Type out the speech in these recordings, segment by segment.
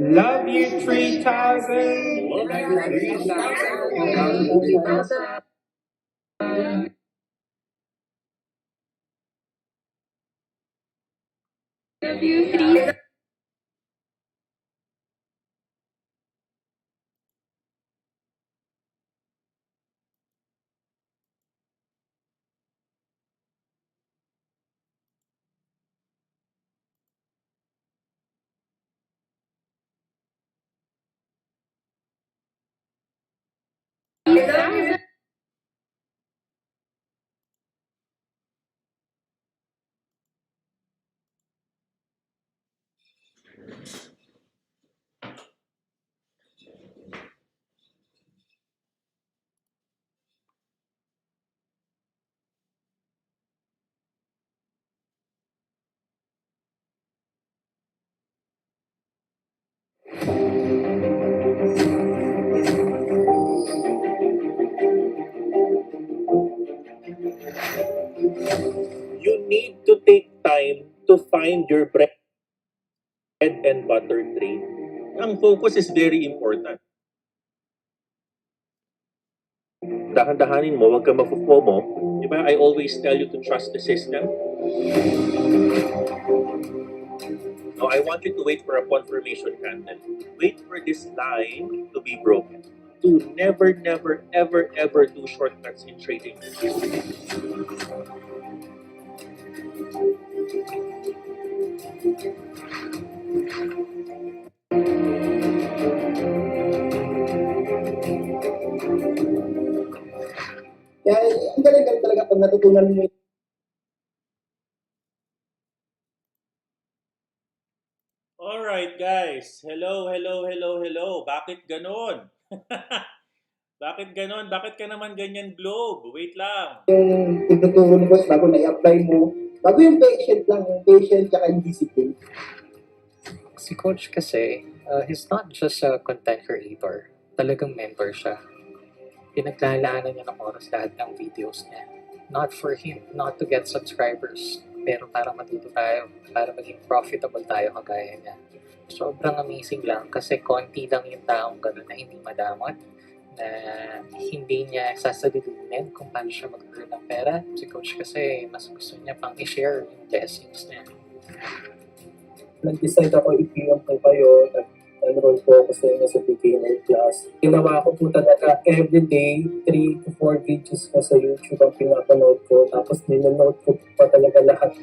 Love you 3,000. Love you 3,000. Love you 3,000. You need to take time to find your bread and butter trade. Ang focus is very important. Dahan-dahanin mo, huwag ka mafu-FOMO. Di ba? I always tell you to trust the system. Now, I want you to wait for a confirmation candle. Wait for this line to be broken. To never, never, ever, ever do shortcuts in trading. Kaya ang galing talaga pag natutunan mo. Alright guys, hello. Bakit ganon? Bakit ganon? Bakit ka naman ganyan globe? Wait lang. Yung tinuturo ni boss bago na-i-apply mo, bago yung patient lang, yung patient tsaka yung discipline. Si Coach kasi, he's not just a content creator. Talagang mentor siya. Pinaglalaanan niya ng oras lahat ng videos niya. Not for him, not to get subscribers, pero para matuto tayo, para maging profitable tayo kagaya niya. Sobrang amazing lang kasi konti lang yung taong gano'n na hindi madamot, na hindi niya sasabihin kung paano siya mag-earn ng pera. Si Coach kasi mas gusto niya pang i-share yung blessings niya. Nag-decide ako i-PM po kayo, nag-enroll po ako sa inyo sa beginner class. Ginawa ko po talaga everyday, 3 to 4 videos ko sa YouTube ang pinapanood ko. Tapos nilanote ko pa talaga lahat.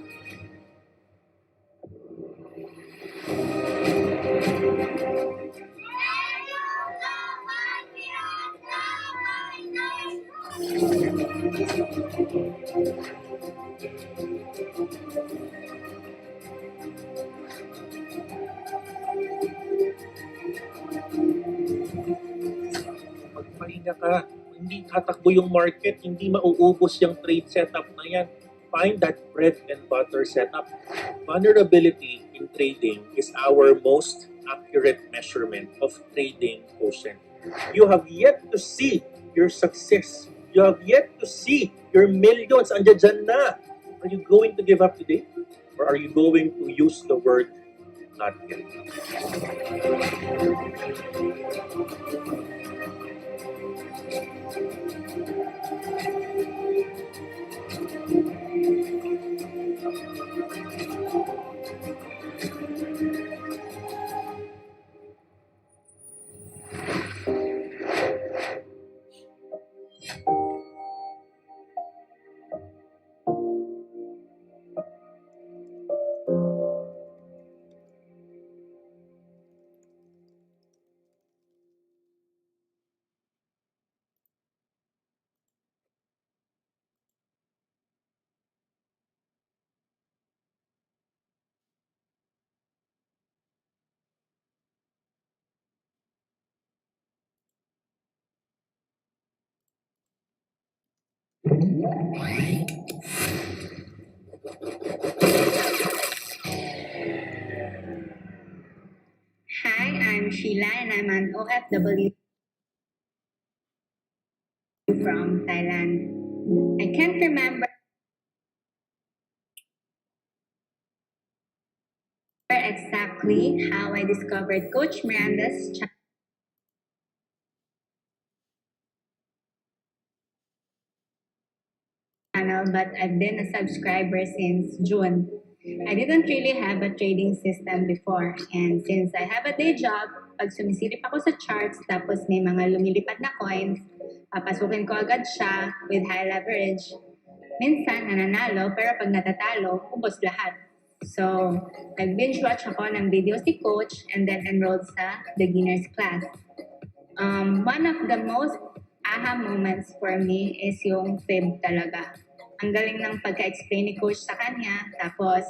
Magpahinga ka. Hindi tatakbo yung market, hindi mauubos yung trade setup na yan. Find that bread and butter setup. Vulnerability in trading is our most accurate measurement of trading quotient. You have yet to see your success. You have yet to see your millions. Andiyan dyan na. Are you going to give up today? Or are you going to use the word not yet? Hi, I'm Sheila and I'm an OFW from Thailand. I can't remember exactly how I discovered Coach Miranda's channel, but I've been a subscriber since June. I didn't really have a trading system before, and since I have a day job, pag sumisilip ako sa charts tapos may mga lumilipad na coins, papasukin ko agad siya with high leverage. Minsan nananalo, pero pag natatalo, ubos lahat. So, nag-binge watch ako ng videos ni Coach and then enrolled sa beginner's class. One of the most aha moments for me is yung fib talaga. Ang galing ng pagka-explain ni Coach sa kanya, tapos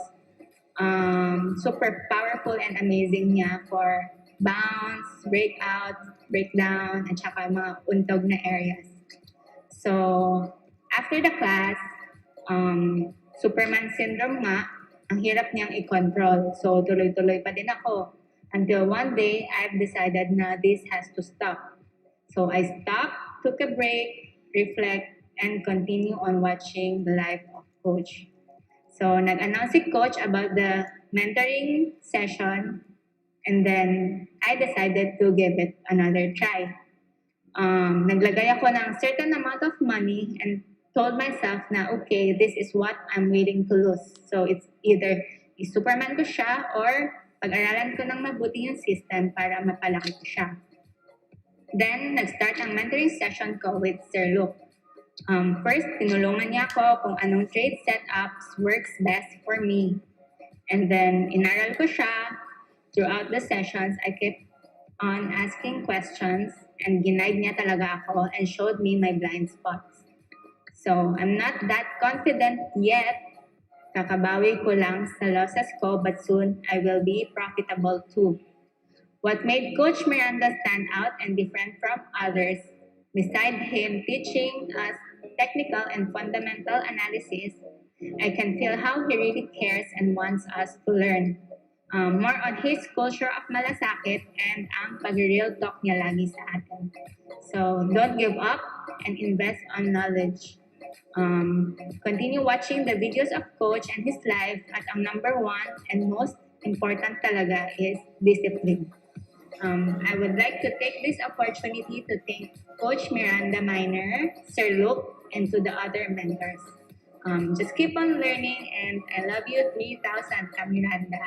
super powerful and amazing niya for bounce, breakout, breakdown, at saka mga untog na areas. So, after the class, Superman syndrome nga, ang hirap niyang i-control. So, tuloy-tuloy pa din ako. Until one day, I've decided na this has to stop. So, I stopped, took a break, reflect, and continue on watching the life of Coach. So, nag-announce si Coach about the mentoring session, and then I decided to give it another try. Naglagay ako ng certain amount of money and told myself na, okay, this is what I'm willing to lose. So, it's either i-superman ko siya or pag-aralan ko ng mabuti yung system para mapalaki ko siya. Then, nag-start ang mentoring session ko with Sir Luke. First, tinulungan niya ako kung anong trade setups works best for me. And then, inaral ko siya. Throughout the sessions, I kept on asking questions and ginaid niya talaga ako and showed me my blind spots. So, I'm not that confident yet. Kakabawi ko lang sa losses ko, but soon I will be profitable too. What made Coach Miranda stand out and different from others, beside him teaching us technical and fundamental analysis, I can feel how he really cares and wants us to learn. More on his culture of malasakit and ang pag-real talk niya lagi sa atin. So, don't give up and invest on knowledge. Continue watching the videos of Coach and his life at ang number one and most important talaga is discipline. I would like to take this opportunity to thank Coach Miranda Minor, Sir Luke, and to the other mentors. Just keep on learning, and I love you 3,000, Ka Miranda.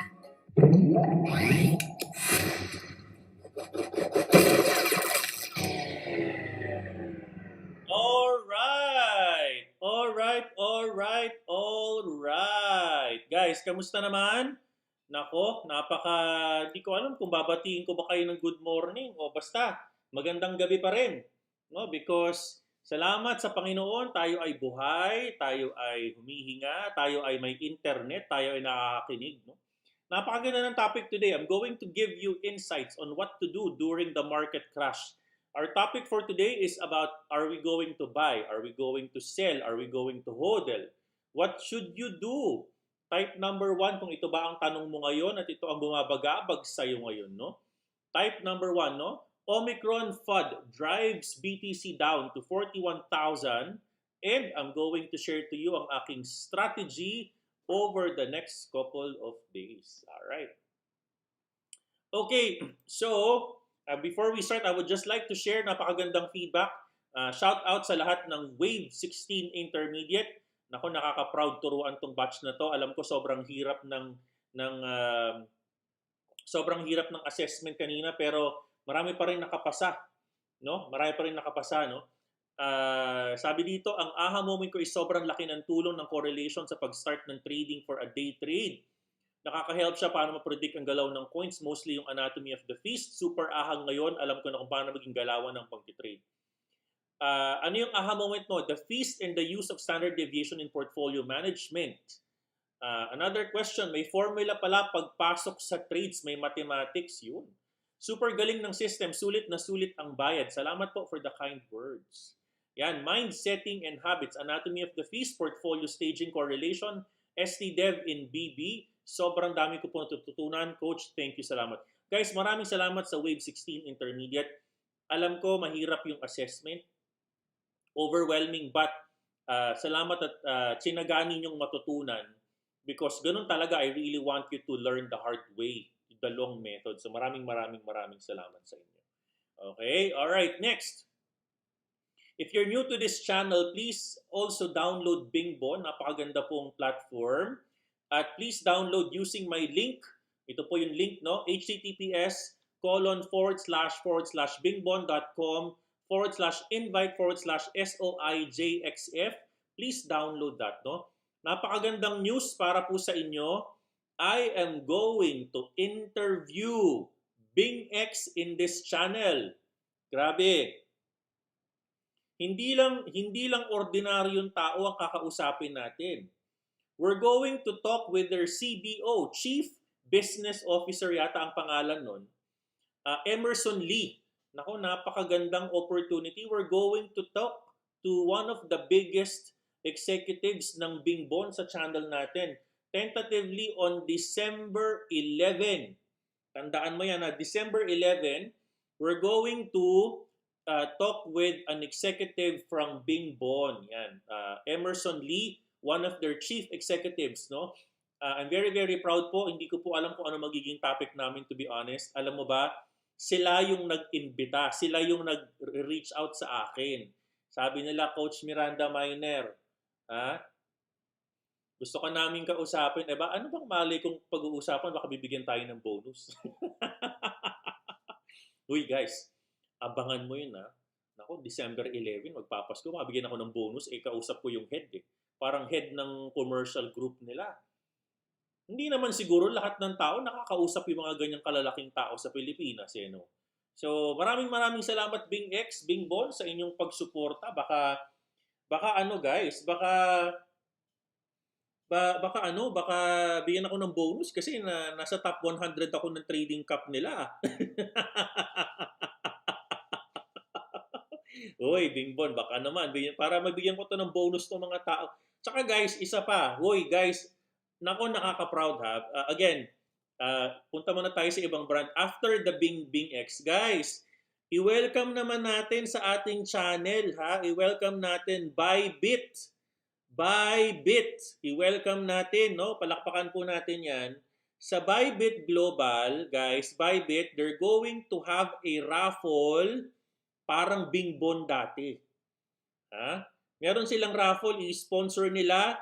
Alright. Guys, kamusta naman? Nako, di ko alam kung babatiin ko ba kayo ng good morning o basta magandang gabi pa rin. No? Because salamat sa Panginoon, tayo ay buhay, tayo ay humihinga, tayo ay may internet, tayo ay nakakakinig. No? Napakaganda ng topic today. I'm going to give you insights on what to do during the market crash. Our topic for today is about, are we going to buy? Are we going to sell? Are we going to hodl? What should you do? Type number 1 kung ito ba ang tanong mo ngayon at ito ang bumabagabag sa'yo ngayon. No? Type number 1, no? Omicron FUD drives BTC down to 41,000, and I'm going to share to you ang aking strategy over the next couple of days. All right. Okay, so before we start, I would just like to share napakagandang feedback. Shout out sa lahat ng Wave 16 Intermediate. Nako, nakaka-proud turuan tong batch na to. Alam ko sobrang hirap ng assessment kanina, pero marami pa rin nakapasa, no? Sabi dito, ang aha moment ko is sobrang laki ng tulong ng correlation sa pag-start ng trading for a day trade. Nakaka-help siya paano ma-predict ang galaw ng coins, mostly yung anatomy of the feast. Super ahang ngayon, alam ko na kung paano maging galawan ng pag-trade. Ano yung aha moment mo? The feast and the use of standard deviation in portfolio management. Another question, may formula pala pagpasok sa trades, may mathematics yun. Super galing ng system, sulit na sulit ang bayad. Salamat po for the kind words. Yan, mind setting and habits, anatomy of the feast, portfolio staging correlation, STDev in BB. Sobrang dami ko po natututunan. Coach, thank you, salamat. Guys, maraming salamat sa Wave 16 Intermediate. Alam ko, mahirap yung assessment. Overwhelming, but salamat at tsinaganin yung matutunan Because ganun talaga, I really want you to learn the hard way, the long method. So maraming salamat sa inyo. Okay, alright, next. If you're new to this channel, please also download Bingbon. Napakaganda pong platform. At please download using my link. Ito po yung link, no? https://bingbon.com/invite/SOIJXF. Please download that, no? Napakagandang news para po sa inyo. I am going to interview BingX in this channel. Grabe. Hindi lang ordinaryong tao ang kakausapin natin. We're going to talk with their CBO, Chief Business Officer yata ang pangalan nun, Emerson Lee. Nako, napakagandang opportunity. We're going to talk to one of the biggest executives ng Bingbon sa channel natin. Tentatively on December 11. Tandaan mo yan, December 11, we're going to talk with an executive from Bingbon. Yan, Emerson Lee, one of their chief executives, no? I'm very proud po. Hindi ko po alam kung ano magiging topic namin, to be honest. Alam mo ba, sila yung nag-imbita, sila yung nag-reach out sa akin. Sabi nila, Coach Miranda Miner, gusto ka namin kausapin. Ano bang mali kung pag-uusapan, baka bibigyan tayo ng bonus. Uy guys, abangan mo yun Nako, December 11, magpapasko, makabigyan ako ng bonus, kausap ko yung head Parang head ng commercial group nila. Hindi naman siguro lahat ng tao nakakausap yung mga ganyang kalalaking tao sa Pilipinas, no? So, maraming salamat BingX, Bingbon sa inyong pagsuporta. Baka guys, baka bigyan ako ng bonus kasi nasa top 100 ako ng trading cup nila. Hoy, Bingbon, baka naman para mabigyan ko to ng bonus to mga tao. Tsaka guys, isa pa. Hoy guys, nako, nakaka-proud again, punta muna tayo sa ibang brand. After the BingX, guys, i-welcome naman natin sa ating channel I-welcome natin Bybit. I-welcome natin, no? Palakpakan po natin 'yan. Sa Bybit Global, guys, Bybit, they're going to have a raffle parang Bingbon dati. Meron silang raffle, i-sponsor nila.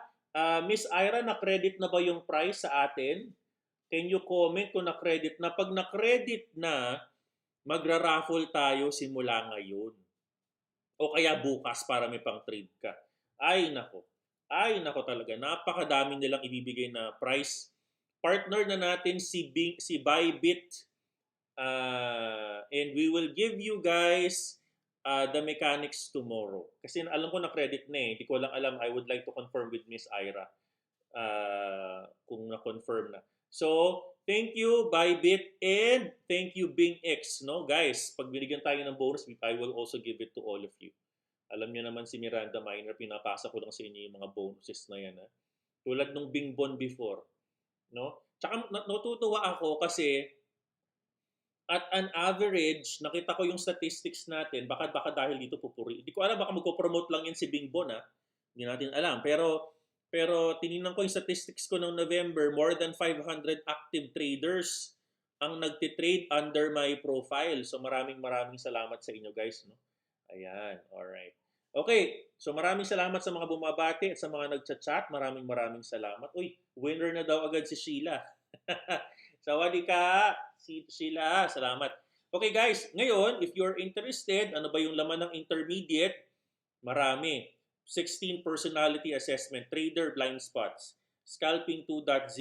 Miss Ira, na-credit na ba yung price sa atin? Can you comment kung na-credit na? Pag na-credit na, magra-raffle tayo simula ngayon. O kaya bukas para may pang-trade ka. Ay nako talaga. Napakadami nilang ibibigay na price. Partner na natin si Bybit. And we will give you guys the mechanics tomorrow. Kasi alam ko na credit na Hindi ko lang alam. I would like to confirm with Miss Ira kung na-confirm na. So, thank you Bybit and thank you BingX, no? Guys, pag binigyan tayo ng bonus, I will also give it to all of you. Alam niyo naman si Miranda Miner, pinapasa ko lang sa inyo yung mga bonuses na yan. Tulad nung Bingbon before, no? Tsaka natutuwa ako kasi at an average, nakita ko yung statistics natin, baka dahil dito pupuri. Hindi ko alam, baka magpo-promote lang yan si Bingbon, Hindi natin alam. Pero tinignan ko yung statistics ko noong November, more than 500 active traders ang nagtitrade under my profile. So maraming salamat sa inyo guys, no? Ayan, alright. Okay, so maraming salamat sa mga bumabati at sa mga nagchat-chat. Maraming salamat. Uy, winner na daw agad si Sheila. Sawadi ka, si Sheila. Salamat. Okay guys, ngayon, if you're interested, ano ba yung laman ng intermediate? Marami. 16 personality assessment, trader blind spots, scalping 2.0,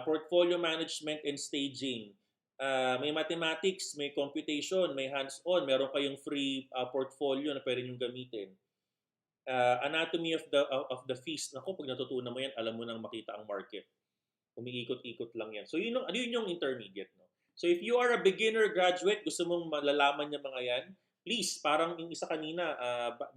portfolio management and staging, may mathematics, may computation, may hands-on, meron kayong free portfolio na pwede nyo gamitin. Anatomy of the feast. Naku, pag natutunan mo yan, alam mo nang makita ang market. Umiikot-ikot lang yan. So yun yung intermediate. No? So if you are a beginner graduate, gusto mong malalaman yung mga yan, please, parang yung isa kanina,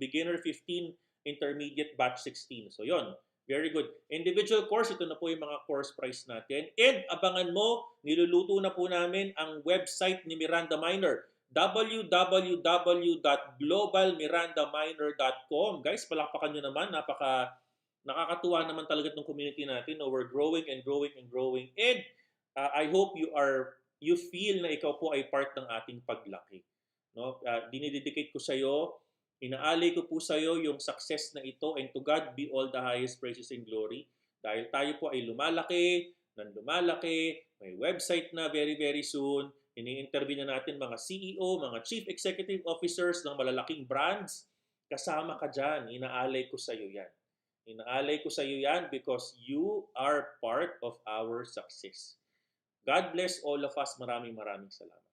beginner 15, intermediate batch 16. So yon. Very good. Individual course, ito na po yung mga course price natin. And abangan mo, niluluto na po namin ang website ni Miranda Miner, www.globalmirandaminer.com. Guys, palakpakan nyo naman. Nakakatuwa naman talaga itong community natin. No? We're growing and growing and growing. And I hope you feel na ikaw po ay part ng ating paglaki. No? Dinidedicate ko sa iyo, inaalay ko po sa iyo yung success na ito, and to God be all the highest praises and glory. Dahil tayo po ay lumalaki, may website na very very soon, ini-interview na natin mga CEO, mga Chief Executive Officers ng malalaking brands. Kasama ka dyan, inaalay ko sa iyo yan. Inaalay ko sa iyo yan because you are part of our success. God bless all of us. Maraming salamat.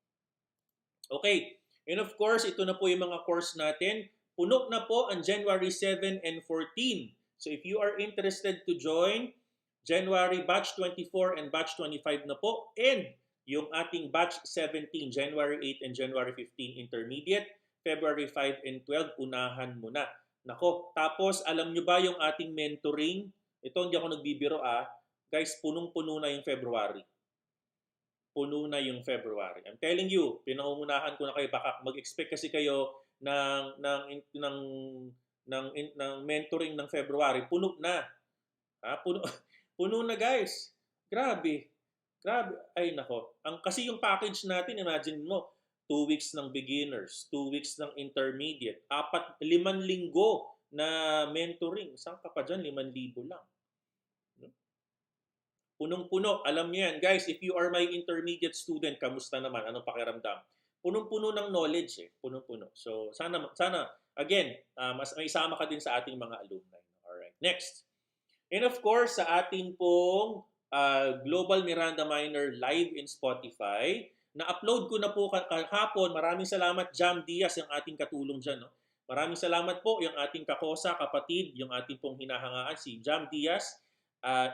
Okay. And of course, ito na po yung mga course natin. Puno na po ang January 7 and 14. So if you are interested to join, January batch 24 and batch 25 na po. And yung ating batch 17, January 8 and January 15 intermediate, February 5 and 12, unahan mo na. Nako, tapos alam nyo ba yung ating mentoring? Ito hindi ako nagbibiro Guys, punong-puno na yung February. Puno na yung February. I'm telling you, pinangungunahan ko na kayo. Baka mag-expect kasi kayo ng mentoring ng February. Puno na. Puno na guys. Grabe. Ay nako. Kasi yung package natin, imagine mo, 2 weeks ng beginners, 2 weeks ng intermediate, 5 linggo na mentoring. Saan ka pa dyan? 5,000 lang. Punong-puno. Alam niyo yan. Guys, if you are my intermediate student, kamusta naman? Anong pakiramdam? Punong-puno ng knowledge Punong-puno. So, sana again, mas may isama ka din sa ating mga alumni. Alright. Next. And of course, sa ating pong Global Miranda Minor live in Spotify, na-upload ko na po kahapon. Maraming salamat, Jam Diaz, yung ating katulong dyan. No? Maraming salamat po, yung ating kakosa, kapatid, yung ating pong hinahangaan, si Jam Diaz.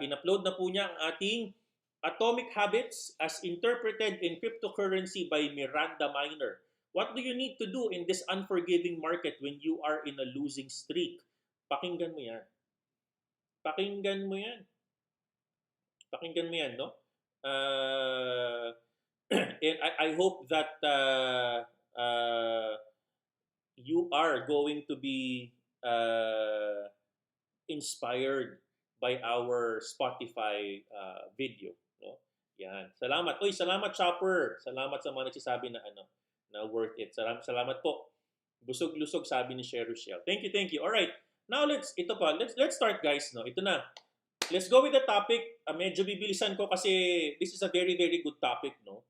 In-upload na po niya ang ating Atomic Habits as Interpreted in Cryptocurrency by Miranda Minor. What do you need to do in this unforgiving market when you are in a losing streak? Pakinggan mo yan. Pakinggan mo yan. Pakinggan mo yan, no? And I hope that you are going to be inspired by our Spotify video, no? Yan. Salamat. Oy, salamat Chopper. Salamat sa mga nagsasabi na na worth it. Salamat po. Busog-lusog sabi ni Sher Rochelle. Thank you. All right. Now let's start guys, no. Ito na. Let's go with the topic. Medyo bibilisan ko kasi this is a very very good topic, no.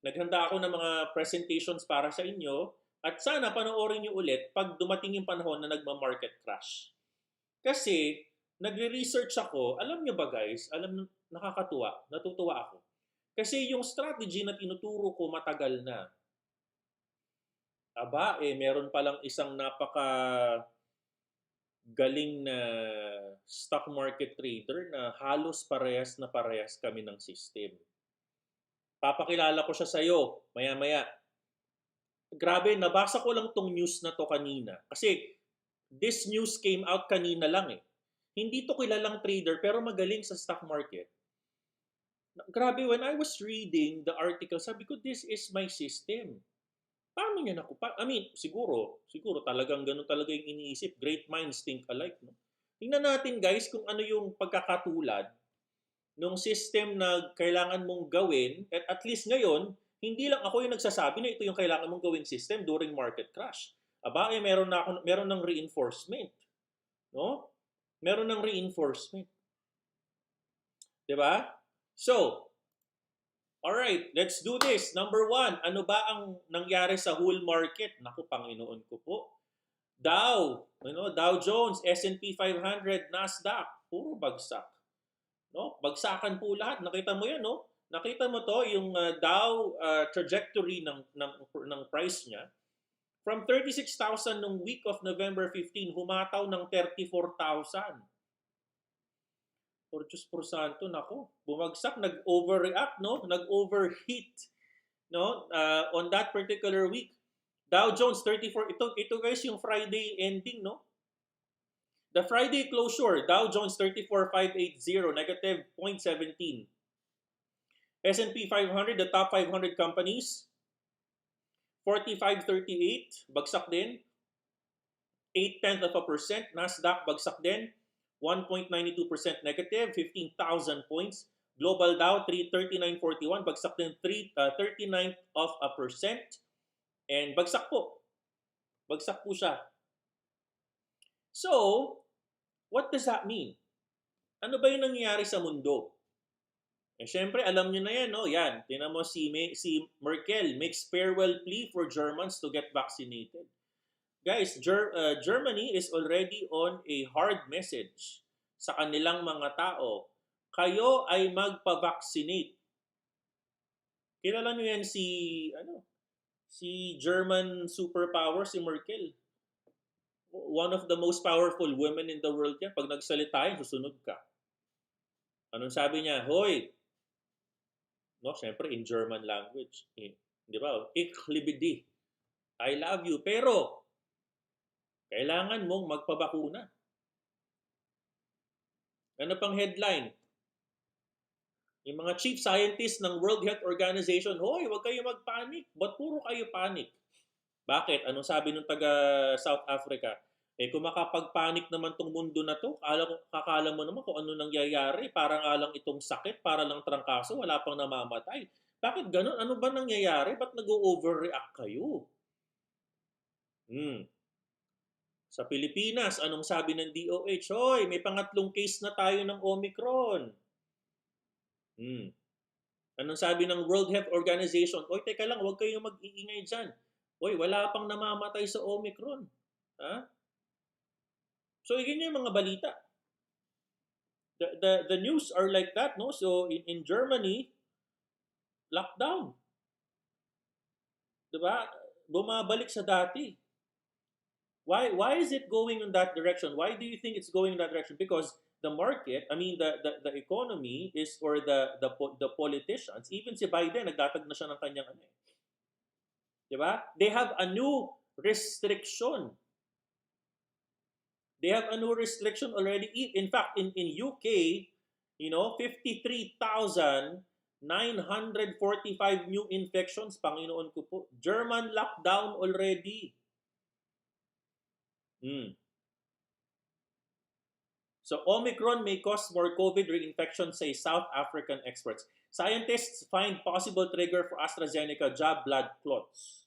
Naghanda ako ng mga presentations para sa inyo at sana panoorin niyo ulit pag dumating yung panahon na nagma-market crash. Kasi nagre-research ako, alam niyo ba guys, nakakatuwa, natutuwa ako. Kasi yung strategy na tinuturo ko matagal na. Meron palang isang galing na stock market trader na halos parehas kami ng system. Papakilala ko siya sa iyo maya-maya. Grabe, nabasa ko lang tong news na to kanina. Kasi this news came out kanina lang Hindi to kilalang trader pero magaling sa stock market. Grabe, when I was reading the article, sabi ko, this is my system. Paano niya nakuha? Siguro talagang ganun talaga yung iniisip. Great minds think alike. No? Tingnan natin guys kung ano yung pagkakatulad ng system na kailangan mong gawin. At least ngayon, hindi lang ako yung nagsasabi na ito yung kailangan mong gawing system during market crash. Meron ng reinforcement. No? Meron ng reinforcement. Diba? So, alright, let's do this. Number 1, ano ba ang nangyari sa whole market? Naku, Panginoon ko po. Dow Jones, S&P 500, Nasdaq, puro bagsak. No? Bagsakan po lahat. Nakita mo yan, no? Nakita mo to, yung Dow trajectory ng price niya. From 36,000 nung week of November 15, humataw ng 34,000. Por Diyos por Santo, nako. Bumagsak, nag-overreact, no? Nag-overheat, no? On that particular week. Dow Jones 34, ito guys yung Friday ending, no? The Friday closure, Dow Jones 34,580, negative 0.17. S&P 500, the top 500 companies, 45.38, bagsak din. 0.8%. Nasdaq, bagsak din. 1.92% negative, 15,000 points. Global Dow, 3941, bagsak ng 39th of a percent. And bagsak po. Bagsak po siya. So, what does that mean? Ano ba yung nangyayari sa mundo? Eh, syempre, alam nyo na yan, no? Yan, tinan mo si Merkel makes farewell plea for Germans to get vaccinated. Guys, Germany is already on a hard message sa kanilang mga tao. Kayo ay magpa-vaccinate. Kilala nyo yan si German superpower, si Merkel. One of the most powerful women in the world yan. Pag nagsalita yan, susunod ka. Anong sabi niya? Hoy! No, syempre in German language. Di ba? Ich liebe dich. I love you. Pero, kailangan mong magpabakuna. Ano pang headline? Yung mga chief scientists ng World Health Organization, hoy, huwag kayo magpanik. Ba't puro kayo panic? Bakit? Anong sabi ng taga South Africa? Eh kung makapagpanik naman tong mundo na to, kakala mo naman kung ano nangyayari. Parang alang itong sakit, para lang trangkaso, wala pang namamatay. Bakit ganun? Ano ba nangyayari? Ba't nag-overreact kayo? Sa Pilipinas, anong sabi ng DOH? Hoy, may pangatlong case na tayo ng Omicron. Anong sabi ng World Health Organization? Oy, teka lang, huwag kayong mag-iingay dyan. Oy, wala pang namamatay sa Omicron. Ha? So, yun yung mga balita. The news are like that, no? So, in Germany, lockdown. Diba? Bumabalik sa dati. Why is it going in that direction? Why do you think it's going in that direction? Because the market, I mean the economy is, or the politicians, even si Biden nagdatag na siya ng kanyang ano. 'Di ba? They have a new restriction. They have a new restriction already. In fact, in UK, 53,945 new infections, Panginoon ko po. German lockdown already. So Omicron may cause more COVID reinfection, say South African experts. Scientists find possible trigger for AstraZeneca jab blood clots.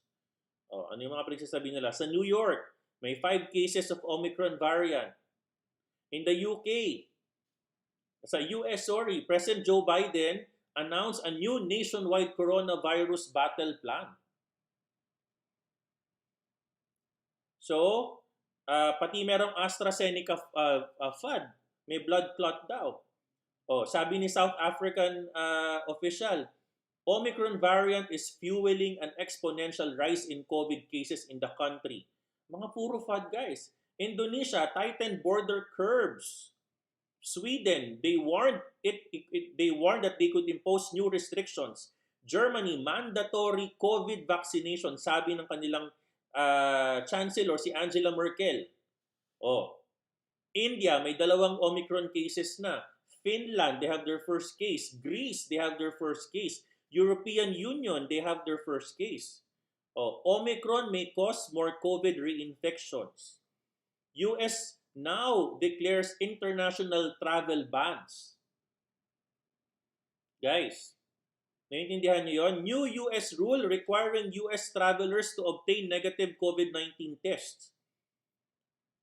Ano yung mga pinagsasabi nila? Sa New York, may 5 cases of Omicron variant. In the UK, sa US, President Joe Biden announced a new nationwide coronavirus battle plan. So, pati merong AstraZeneca FUD, may blood clot daw. Sabi ni South African official, Omicron variant is fueling an exponential rise in COVID cases in the country. Mga puro FUD, guys. Indonesia tightened border curbs. Sweden, they warned that they could impose new restrictions. Germany, mandatory COVID vaccination, sabi ng kanilang Chancellor, si Angela Merkel. India, may 2 Omicron cases na. Finland, they have their first case. Greece, they have their first case. European Union, they have their first case. Omicron may cause more COVID reinfections. US now declares international travel bans. Guys, naiintindihan niyo yon? New US rule requiring US travelers to obtain negative COVID-19 tests.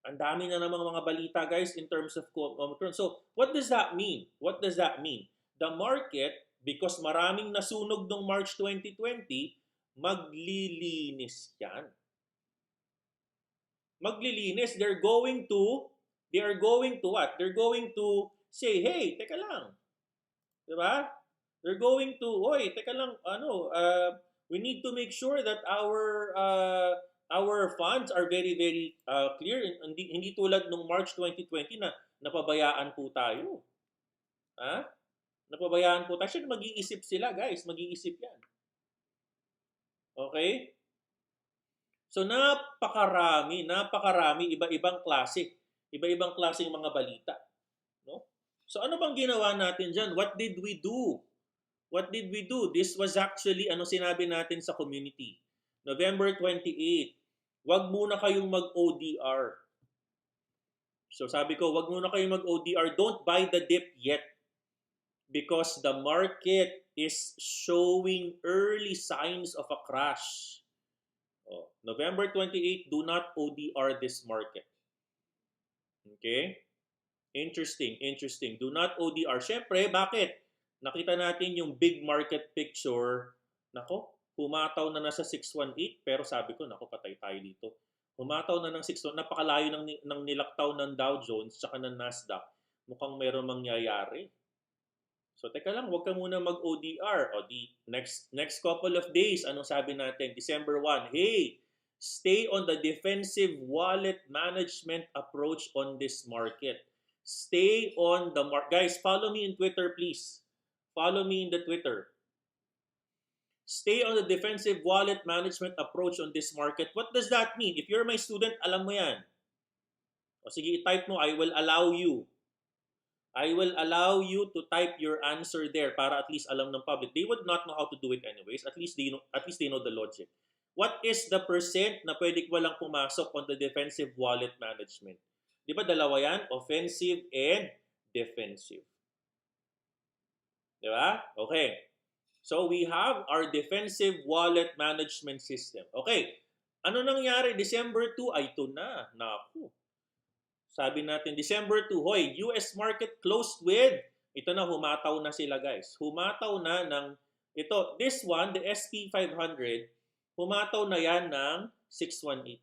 Ang dami na namang mga balita, guys, in terms of Omicron. So, what does that mean? What does that mean? The market, because maraming nasunog noong March 2020, maglilinis yan. Maglilinis. They're going to what? They're going to say, hey, teka lang. Diba? They're going to, teka lang, we need to make sure that our funds are very, very clear. Hindi tulad nung March 2020 na napabayaan po tayo. Napabayaan po tayo. Mag-iisip sila, guys. Mag-iisip yan. Okay? So, napakarami, iba-ibang klase. Iba-ibang klaseng mga balita. No? So, ano bang ginawa natin dyan? What did we do? What did we do? This was actually, sinabi natin sa community. November 28, wag muna kayong mag-ODR. So sabi ko, wag muna kayo mag-ODR. Don't buy the dip yet because the market is showing early signs of a crash. Oh, November 28, do not ODR this market. Okay? Interesting, interesting. Do not ODR. Siyempre, bakit? Nakita natin yung big market picture. Nako, humataw na nasa 618 pero sabi ko, nako, patay tayo dito. Humataw na ng 618. Napakalayo ng nilaktaw ng Dow Jones tsaka ng Nasdaq. Mukhang meron mangyayari. So, teka lang, huwag ka muna mag-ODR. O, di next couple of days, anong sabi natin? December 1, hey, stay on the defensive wallet management approach on this market. Stay on the market. Guys, follow me in Twitter, please. Follow me in the Twitter. Stay on the defensive wallet management approach on this market. What does that mean? If you're my student, alam mo yan. O sige, i-type mo, I will allow you. I will allow you to type your answer there para at least alam ng public. They would not know how to do it anyways. At least they know the logic. What is the percent na pwede walang pumasok on the defensive wallet management? Di ba dalawa yan? Offensive and defensive. Di ba? Okay. So we have our defensive wallet management system. Okay. Ano nangyari? December 2, ay ito na. Naku. Sabi natin, December 2, hoy, US market closed with, ito na, humataw na sila guys. Humataw na ng, ito, this one, the SP 500, humataw na yan ng 618.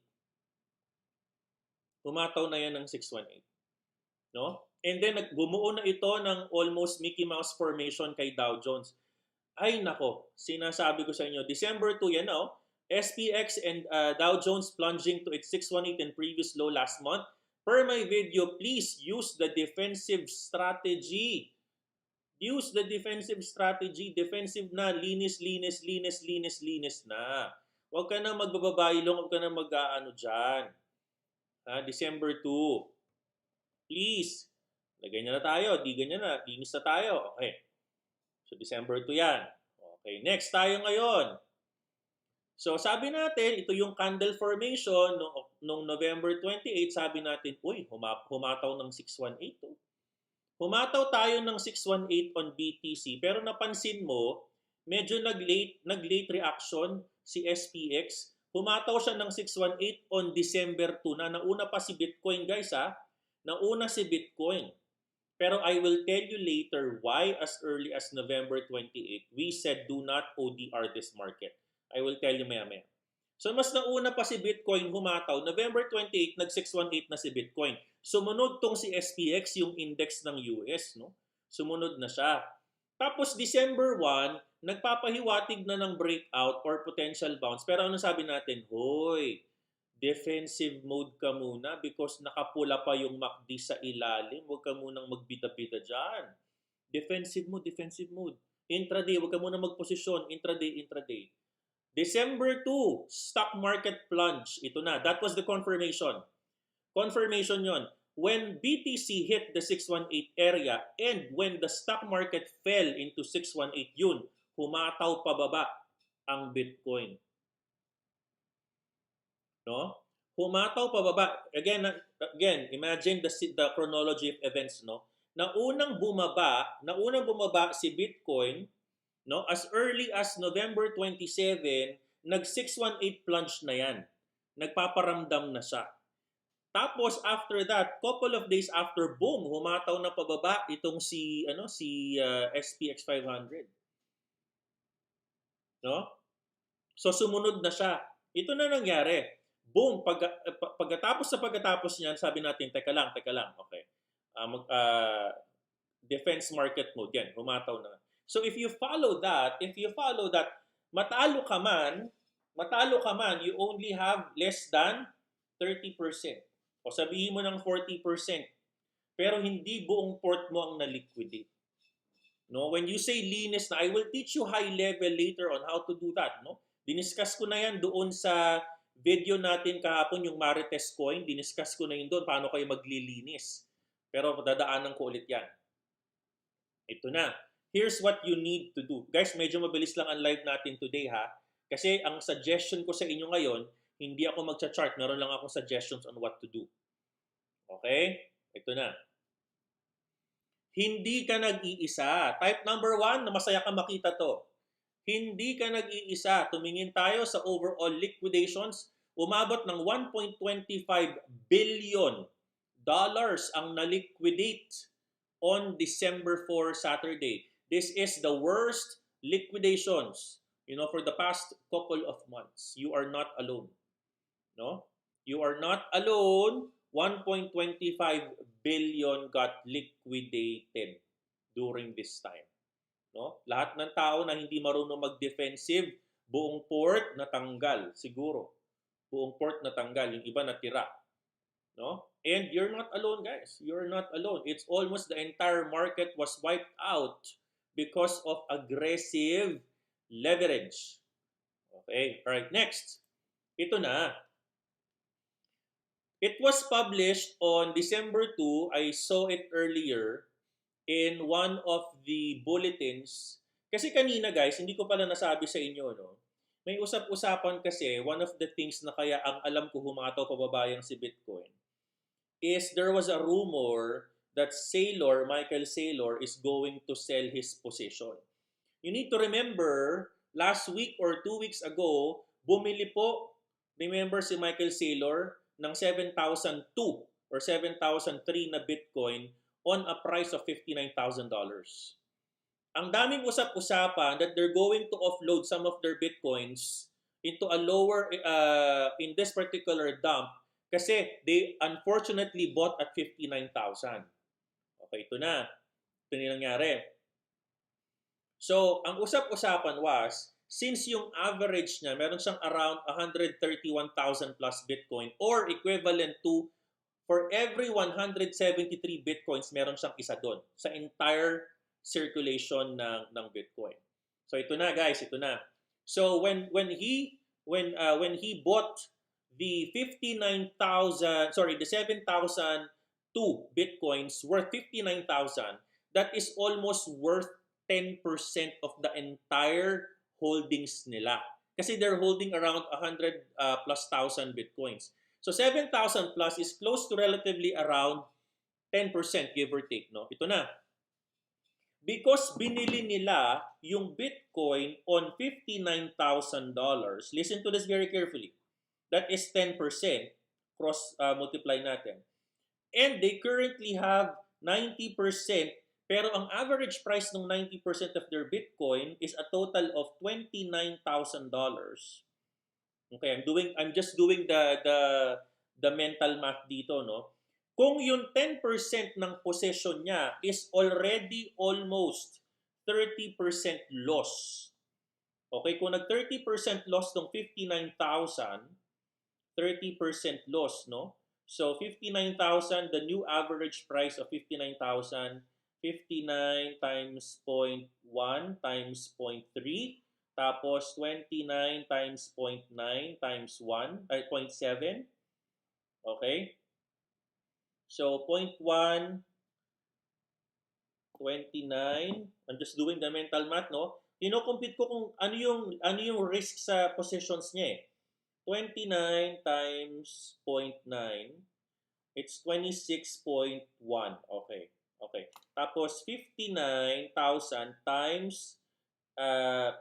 Humataw na yan ng 618. No? And then, bumuo na ito ng almost Mickey Mouse formation kay Dow Jones. Ay nako, sinasabi ko sa inyo, December 2 yan, no? SPX and Dow Jones plunging to its 618 and previous low last month. Per my video, please use the defensive strategy. Use the defensive strategy. Defensive na, linis na. Huwag ka na magbababaylong, huwag ka na mag-aano dyan. December 2. Please. Ganyan na tayo, di ganyan na, linis na tayo. Okay. So December 2 yan. Okay, next tayo ngayon. So sabi natin, ito yung candle formation noong November 28, sabi natin, uy, humataw ng 618. Oh. Humataw tayo ng 618 on BTC, pero napansin mo, medyo nag-late reaction si SPX. Humataw siya ng 618 on December 2 na nauna pa si Bitcoin, guys ha. Nauna si Bitcoin. Pero I will tell you later why as early as November 28, we said do not ODR this market. I will tell you maya-maya. So mas nauna pa si Bitcoin humataw. November 28, nag-618 na si Bitcoin. Sumunod tong si SPX, yung index ng US. No? Sumunod na siya. Tapos December 1, nagpapahiwatig na ng breakout or potential bounce. Pero ano sabi natin? Hoy, defensive mode ka muna because nakapula pa yung MACD sa ilalim. Huwag ka munang magbida-bida dyan. Defensive mode. Intraday, huwag ka munang magposisyon. Intraday. December 2, stock market plunge. Ito na. That was the confirmation. Confirmation yon. When BTC hit the 618 area and when the stock market fell into 618 yun, humataw pababa ang Bitcoin. No? Humataw pababa. Again, imagine the chronology of events, no? Naunang bumaba si Bitcoin, no? As early as November 27, nag-618 plunge na yan. Nagpaparamdam na siya. Tapos after that, couple of days after, boom, humataw na pababa itong si SPX 500. No? So sumunod na siya. Ito na nangyari. Boom, pagkatapos niyan, sabi natin, teka lang, okay. Defense market mode, yan, humataw na. So if you follow that, matalo ka man, you only have less than 30%. O sabihin mo ng 40%. Pero hindi buong port mo ang na-liquidate. No? When you say linis na, I will teach you high level later on how to do that. No? Diniscuss ko na yan doon sa video natin kahapon, yung Marites coin. Diniscuss ko na yun doon, paano kayo maglilinis. Pero dadaanan ko ulit yan. Ito na. Here's what you need to do. Guys, medyo mabilis lang ang live natin today ha. Kasi ang suggestion ko sa inyo ngayon, hindi ako magcha-chart. Meron lang akong suggestions on what to do. Okay? Ito na. Hindi ka nag-iisa. Type number 1 na masaya ka makita to. Hindi ka nag-iisa. Tumingin tayo sa overall liquidations. Umabot ng $1.25 billion ang na-liquidate on December 4, Saturday. This is the worst liquidations, for the past couple of months. You are not alone. No? You are not alone. 1.25 billion got liquidated during this time. No? Lahat ng tao na hindi marunong mag-defensive, buong port natanggal siguro. Buong port natanggal, yung iba natira. No? And you're not alone, guys. You're not alone. It's almost the entire market was wiped out because of aggressive leverage. Okay, all right, next. Ito na. It was published on December 2. I saw it earlier in one of the bulletins. Kasi kanina, guys, hindi ko pala nasabi sa inyo, no? May usap-usapan kasi, one of the things na kaya ang alam ko humataw pababa yang si Bitcoin is there was a rumor that Michael Saylor is going to sell his position. You need to remember, last week or 2 weeks ago, bumili po, remember si Michael Saylor, ng 7,002 or 7,003 na Bitcoin on a price of $59,000. Ang daming usap-usapan that they're going to offload some of their Bitcoins into a lower, in this particular dump, kasi they unfortunately bought at 59,000. Okay, ito na. Ito na nangyari. So, ang usap-usapan was, since yung average niya, meron siyang around 131,000 plus Bitcoin or equivalent to, for every 173 Bitcoins, meron siyang isa doon sa entire circulation ng Bitcoin. So ito na, guys, ito na. So when he bought the 7,002 Bitcoins worth 59,000, that is almost worth 10% of the entire holdings nila. Kasi they're holding around 100 plus thousand Bitcoins. So 7,000 plus is close to relatively around 10%, give or take. No? Ito na. Because binili nila yung Bitcoin on $59,000, listen to this very carefully. That is 10%. Cross-multiply natin. And they currently have 90%. Pero ang average price ng 90% of their Bitcoin is a total of $29,000. Okay, I'm just doing the mental math dito, no? Kung yung 10% ng possession niya is already almost 30% loss. Okay, kung nag 30% loss ng 59,000, 30% loss, no? So 59,000, the new average price of 59,000, 59 times 0.1 times 0.3, tapos 29 times 0.9 times 1, ay 0.7. Okay? So 0.1, 29, I'm just doing the mental math, no? Compute ko kung ano yung risk sa positions niya eh. 29 times 0.9, it's 26.1. Okay. Okay. Tapos 59,000 times 10%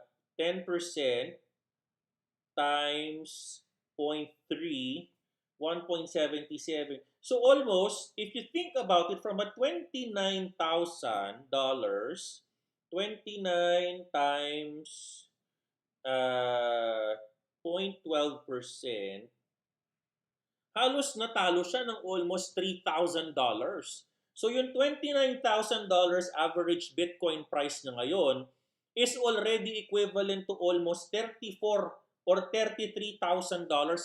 times 0.3, 1.77. So almost, if you think about it from a $29,000, 29 times 0.12%, halos natalo siya ng almost $3,000. So yung $29,000 average Bitcoin price na ngayon is already equivalent to almost $34,000 or $33,000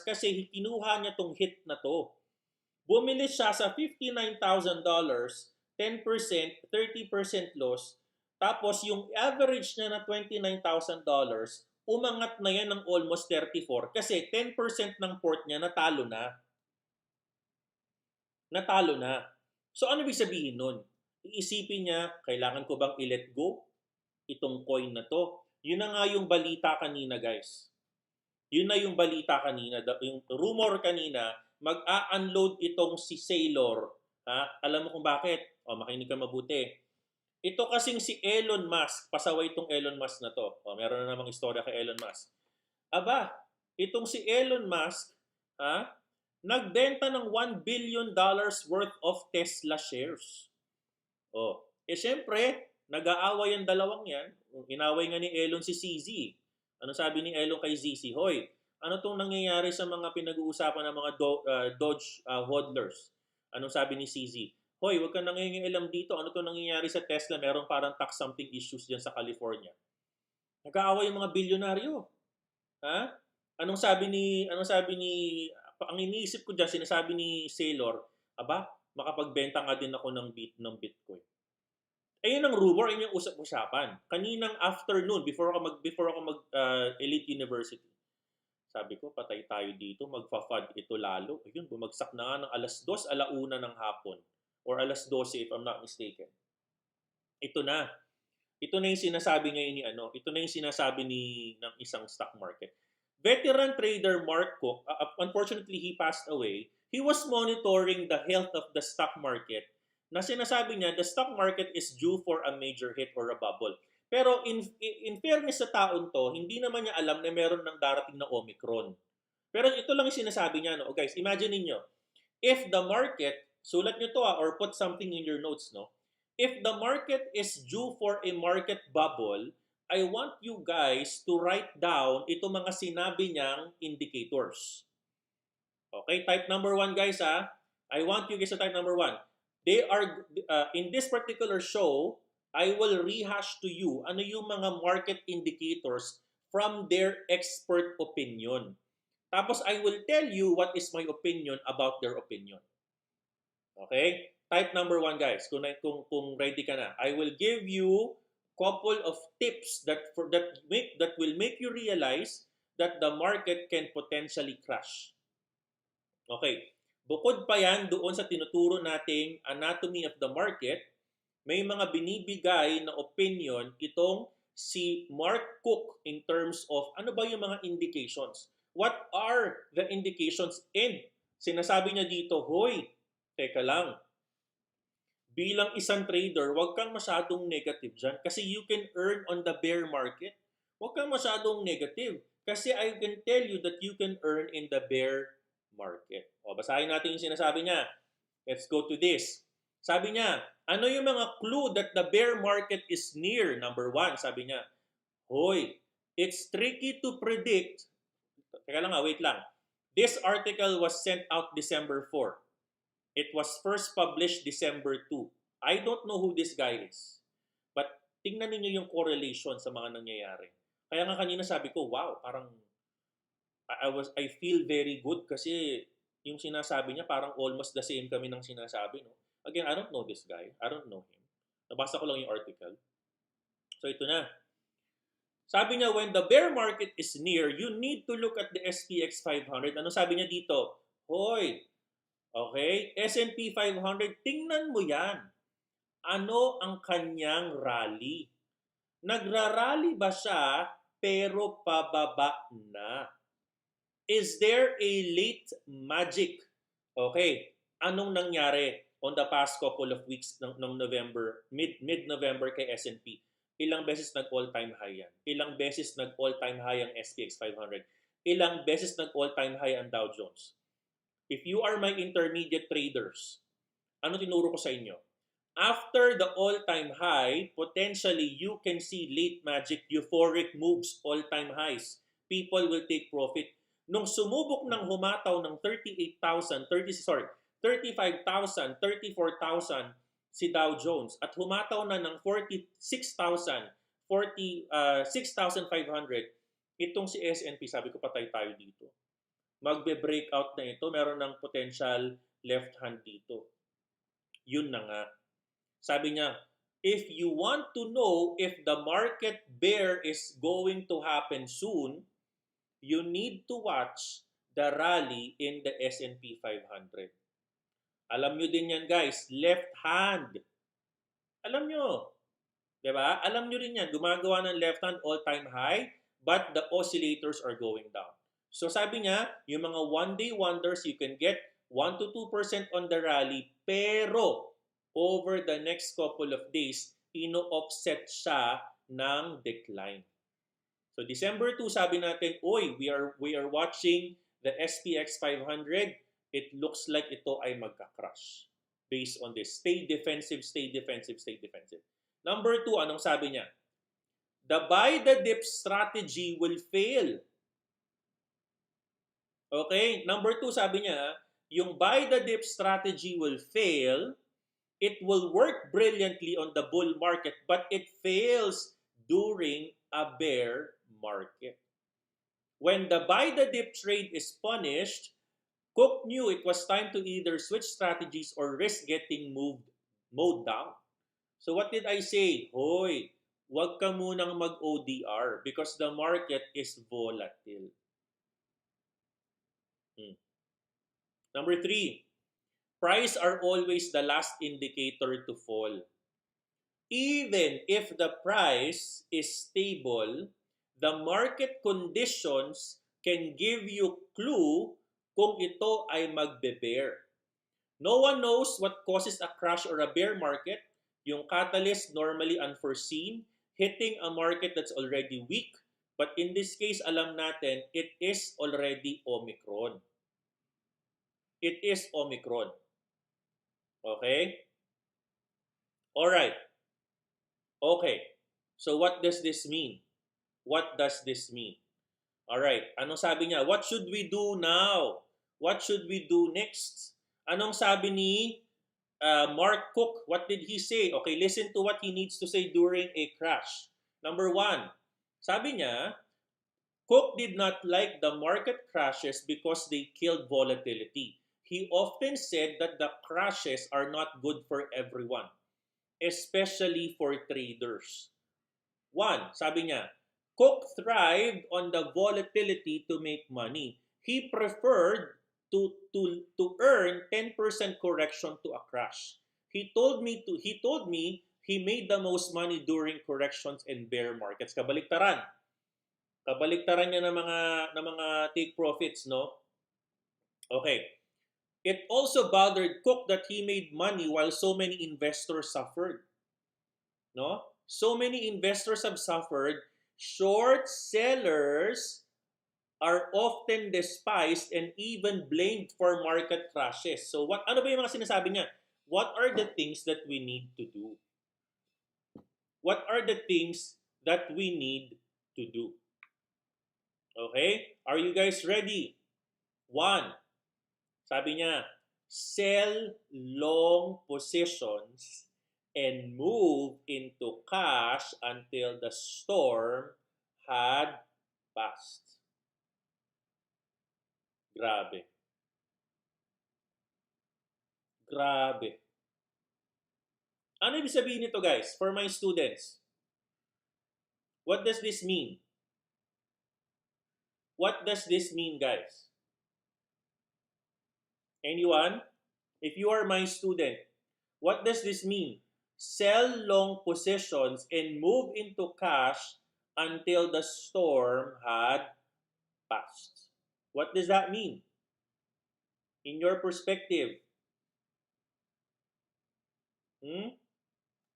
kasi kinuha niya tong hit na to. Bumili siya sa $59,000, 10%, 30% loss, tapos yung average niya na $29,000, umangat na yan ng almost 34 kasi 10% ng port niya natalo na. Natalo na. So ano ibig sabihin nun? Iisipin niya, kailangan ko bang i-let go itong coin na to? Yun na nga yung balita kanina, guys. Yun na yung balita kanina. Yung rumor kanina, mag-a-unload itong si Saylor Ha? Alam mo kung bakit? O, makinig ka mabuti. Ito kasing si Elon Musk, pasaway itong Elon Musk na to. O, meron na namang istorya kay Elon Musk. Aba, itong si Elon Musk, ha, nagbenta ng $1 billion worth of Tesla shares. O, syempre, nag-aaway ang dalawang yan. Inaway nga ni Elon si CZ. Ano sabi ni Elon kay ZC? Hoy, ano tong nangyayari sa mga pinag-uusapan ng mga Doge hodlers? Anong sabi ni CZ? Hoy, wag kang nangingialam dito. Ano tong nangyayari sa Tesla? Merong parang tax something issues diyan sa California. Nag-aaway yung mga bilyonaryo. Ha? Anong sabi ni ang iniisip ko diyan, sinasabi ni Sailor, aba, makapagbenta nga din ako ng Bitcoin. Ayun ang rumor, ayun yung usap-usapan. Kaninang afternoon, before ako mag Elite University, sabi ko, patay tayo dito, magfa-FUD ito lalo. Ayun, bumagsak na nga ng alas 2, alauna ng hapon. Or alas 12 if I'm not mistaken. Ito na. Ito na yung sinasabi ngayon ni ito na yung sinasabi ng isang stock market. Veteran trader Mark Cook, unfortunately he passed away. He was monitoring the health of the stock market. Na sinasabi niya, the stock market is due for a major hit or a bubble. Pero in fairness sa taon to, hindi naman niya alam na meron ng darating na Omicron. Pero ito lang yung sinasabi niya, no? Guys, imagine niyo, if the market, sulat niyo to or put something in your notes, no? If the market is due for a market bubble, I want you guys to write down ito mga sinabi niyang indicators. Okay, type number 1 guys ha. I want you guys to type number 1. They are, in this particular show, I will rehash to you ano yung mga market indicators from their expert opinion. Tapos I will tell you what is my opinion about their opinion. Okay? Type number 1 guys, kung ready ka na. I will give you couple of tips that will make you realize that the market can potentially crash. Okay. Bukod pa yan doon sa tinuturo nating anatomy of the market, may mga binibigay na opinion itong si Mark Cook in terms of ano ba yung mga indications. What are the indications? And sinasabi niya dito, hoy, teka lang, bilang isang trader, huwag kang masyadong negative dyan kasi you can earn on the bear market. Huwag kang masyadong negative kasi I can tell you that you can earn in the bear market. O, basahin natin yung sinasabi niya. Let's go to this. Sabi niya, ano yung mga clue that the bear market is near? Number 1, sabi niya, hoy, it's tricky to predict. Teka lang wait lang. This article was sent out December 4. It was first published December 2. I don't know who this guy is. But tingnan niyo yung correlation sa mga nangyayari. Kaya nga kanina sabi ko, wow, parang I feel very good kasi yung sinasabi niya parang almost the same kami ng sinasabi, no? Again, I don't know this guy. I don't know him. Nabasa ko lang yung article. So ito na. Sabi niya, when the bear market is near, you need to look at the SPX 500. Ano sabi niya dito? Hoy, okay, S&P 500, tingnan mo yan. Ano ang kanyang rally? Nagrarally ba siya pero pababa na? Is there a late magic? Okay, anong nangyari on the past couple of weeks ng November, mid-November kay S&P? Ilang beses nag-all-time high yan? Ilang beses nag-all-time high ang SPX 500? Ilang beses nag-all-time high ang Dow Jones? If you are my intermediate traders, ano tinuro ko sa inyo? After the all-time high, potentially you can see late magic, euphoric moves, all-time highs. People will take profit. Nung sumubok ng humataw ng 35,000, 34,000 si Dow Jones at humataw na ng 46,500, itong si S&P, sabi ko patay tayo dito. Magbe-breakout na ito, meron ng potential left hand dito. Yun na nga. Sabi niya, if you want to know if the market bear is going to happen soon, you need to watch the rally in the S&P 500. Alam nyo din yan guys, left hand. Alam nyo. Diba? Alam nyo rin yan, gumagawa ng left hand all-time high, but the oscillators are going down. So sabi niya, yung mga one-day wonders, you can get 1 to 2% on the rally, Pero, over the next couple of days, ino-offset siya ng decline. So December 2, sabi natin, oy, we are watching the SPX 500. It looks like ito ay magka-crash based on this. Stay defensive, stay defensive, stay defensive. Number 2, anong sabi niya? The buy the dip strategy will fail. Okay? Number 2, sabi niya, yung buy the dip strategy will fail. It will work brilliantly on the bull market, but it fails during a bear market. When the buy the dip trade is punished, Cook knew it was time to either switch strategies or risk getting mowed down. So what did I say? Hoy, wag ka munang mag-ODR because the market is volatile. Number 3, price are always the last indicator to fall. Even if the price is stable, the market conditions can give you clue kung ito ay magbe-bear. No one knows what causes a crash or a bear market. Yung catalyst normally unforeseen, hitting a market that's already weak. But in this case, alam natin, it is already Omicron. It is Omicron. Okay? Alright. Okay. So what does this mean? What does this mean? Alright. Anong sabi niya? What should we do now? What should we do next? Anong sabi ni Mark Cook? What did he say? Okay, listen to what he needs to say during a crash. Number 1, sabi niya, Cook did not like the market crashes because they killed volatility. He often said that the crashes are not good for everyone, especially for traders. 1, sabi niya, Cook thrived on the volatility to make money. He preferred to earn 10% correction to a crash. He told me he made the most money during corrections and bear markets. Kabaliktaran niya ng mga take profits, no? Okay. It also bothered Cook that he made money while so many investors suffered. No? So many investors have suffered. Short sellers are often despised and even blamed for market crashes. So ano ba yung mga sinasabi niya? What are the things that we need to do? What are the things that we need to do? Okay? Are you guys ready? 1, sabi niya, sell long positions and move into cash until the storm had passed. Grabe. Grabe. Ano ibig sabihin nito, guys, for my students? What does this mean? What does this mean, guys? Anyone? If you are my student, what does this mean? Sell long positions and move into cash until the storm had passed. What does that mean? In your perspective?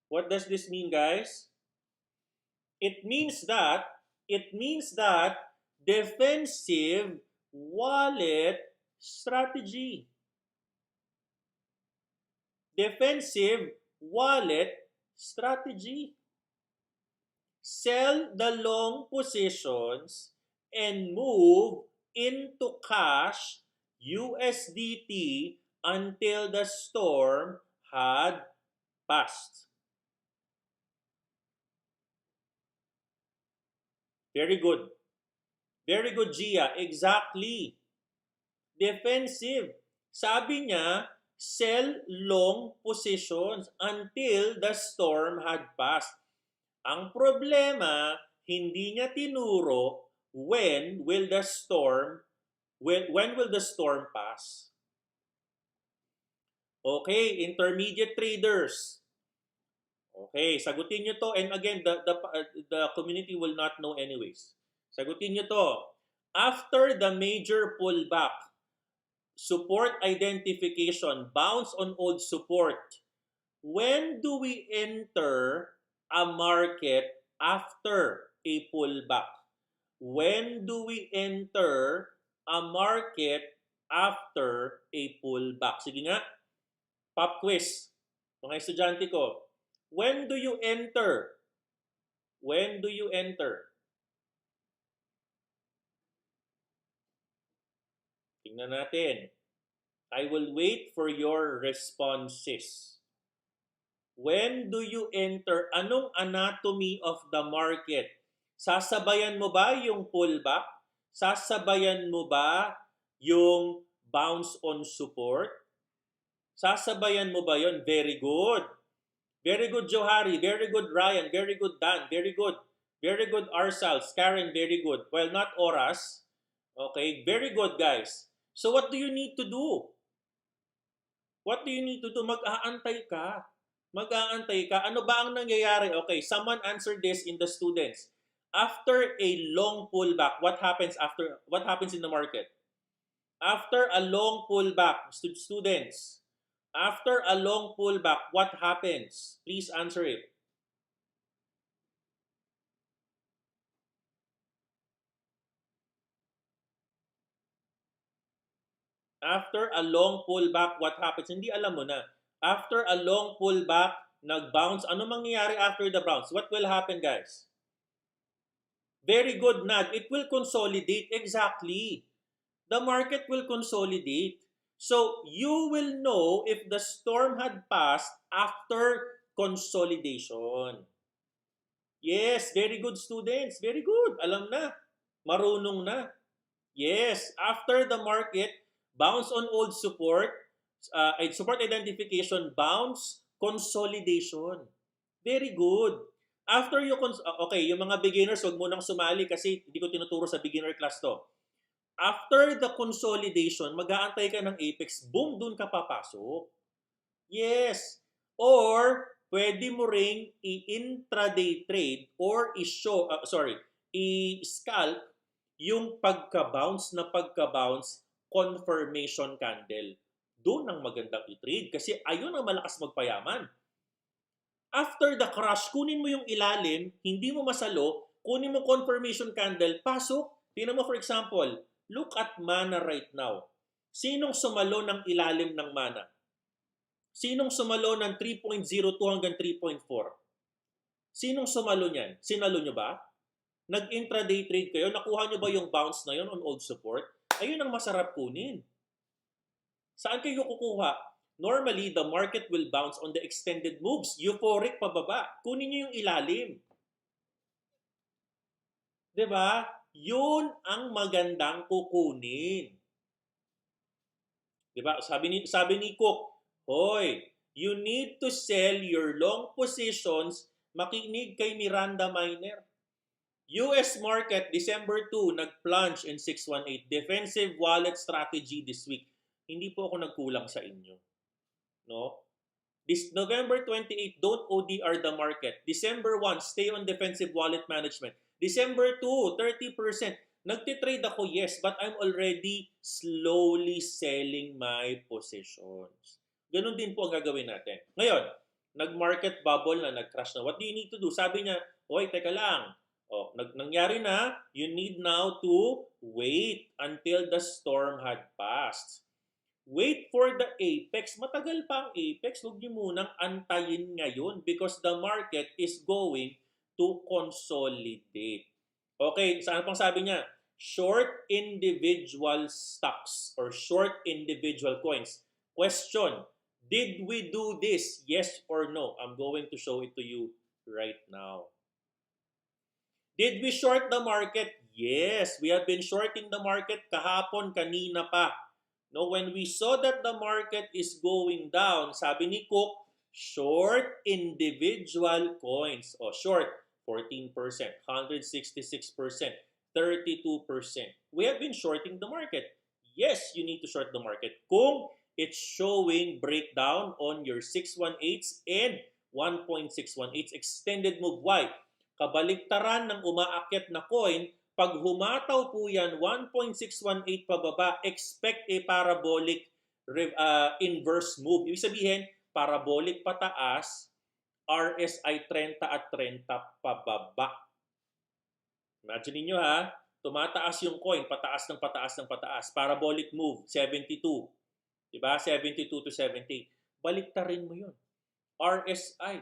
What does this mean, guys? It means that defensive wallet strategy. Defensive wallet strategy. Sell the long positions and move into cash USDT until the storm had passed. Very good. Very good, Gia. Exactly. Defensive. Sabi niya, sell long positions until the storm had passed. Ang problema, hindi niya tinuro when will the storm pass. Okay, intermediate traders. Okay, sagutin nyo to. And again, the community will not know anyways. Sagutin nyo to. After the major pullback, support identification, bounce on old support. When do we enter a market after a pullback? When do we enter a market after a pullback? Sige nga, pop quiz. Mga estudyante ko, when do you enter? When do you enter? Tingnan natin. I will wait for your responses. When do you enter? Anong anatomy of the market? Sasabayan mo ba yung pullback? Sasabayan mo ba yung bounce on support? Sasabayan mo ba yon? Very good. Very good, Johari. Very good, Ryan. Very good, Dan. Very good. Very good, Arsals. Karen, very good. Well, not Oras. Okay, very good, guys. So what do you need to do? What do you need to do? Mag-aantay ka. Mag-aantay ka. Ano ba ang nangyayari? Okay, someone answered this in the students. After a long pullback, what happens in the market? After a long pullback, students, after a long pullback, what happens? Please answer it. After a long pullback, what happens? Hindi alam mo na. After a long pullback, nag-bounce. Ano mangyayari after the bounce? What will happen, guys? Very good, Nad. It will consolidate. Exactly. The market will consolidate. So, you will know if the storm had passed after consolidation. Yes, very good, students. Very good. Alam na. Marunong na. Yes, after the market, bounce on old support, support identification, bounce, consolidation. Very good. After you, okay, yung mga beginners, huwag mo nang sumali kasi hindi ko tinuturo sa beginner class to. After the consolidation, mag-aantay ka ng apex, boom, dun ka papasok. Yes. Or, pwede mo ring i-intraday trade or i-scalp yung pagka-bounce confirmation candle. Doon ang magandang i-trade kasi ayun ang malakas magpayaman. After the crash, kunin mo yung ilalim, hindi mo masalo, kunin mo confirmation candle, pasok. Tingnan mo for example, look at mana right now. Sinong sumalo ng ilalim ng mana? Sinong sumalo ng 3.02 hanggang 3.4? Sinong sumalo niyan? Sinalo nyo ba? Nag-intraday trade kayo, nakuha nyo ba yung bounce na yun on old support? Ayun ang masarap kunin. Saan kayo kukuha? Normally, the market will bounce on the extended moves. Euphoric pababa. Kunin nyo yung ilalim. Diba? Yun ang magandang kukunin. Diba? Sabi ni Cook, hoy, you need to sell your long positions. Makinig kay Miranda Miner. US market, December 2, nag-plunge in 618. Defensive wallet strategy this week. Hindi po ako nagkulang sa inyo. No? This November 28, don't ODR the market. December 1, stay on defensive wallet management. December 2, 30%. Nagtitrade ako, yes, but I'm already slowly selling my positions. Ganun din po ang gagawin natin. Ngayon, nag-market bubble na, nag-crash na. What do you need to do? Sabi niya, oy, teka lang. Oh, nangyari na, you need now to wait until the storm had passed. Wait for the apex. Matagal pa ang apex. Huwag niyo munang antayin ngayon because the market is going to consolidate. Okay, saan pang sabi niya? Short individual stocks or short individual coins. Question, did we do this? Yes or no? I'm going to show it to you right now. Did we short the market? Yes, we have been shorting the market kahapon, kanina pa. No, when we saw that the market is going down, sabi ni Cook, short individual coins. O short, 14%, 166%, 32%. We have been shorting the market. Yes, you need to short the market. Kung it's showing breakdown on your 618 and 1.618 extended move. Why? Kabaliktaran ng umaakyat na coin, Pag humataw po yan, 1.618 pababa, expect a parabolic inverse move. Ibig sabihin, parabolic pataas, RSI 30 at 30 pababa. Imagine niyo ha, tumataas yung coin, pataas ng pataas ng pataas. Parabolic move, 72. Diba? 72 to 70. Baliktarin mo yun. RSI.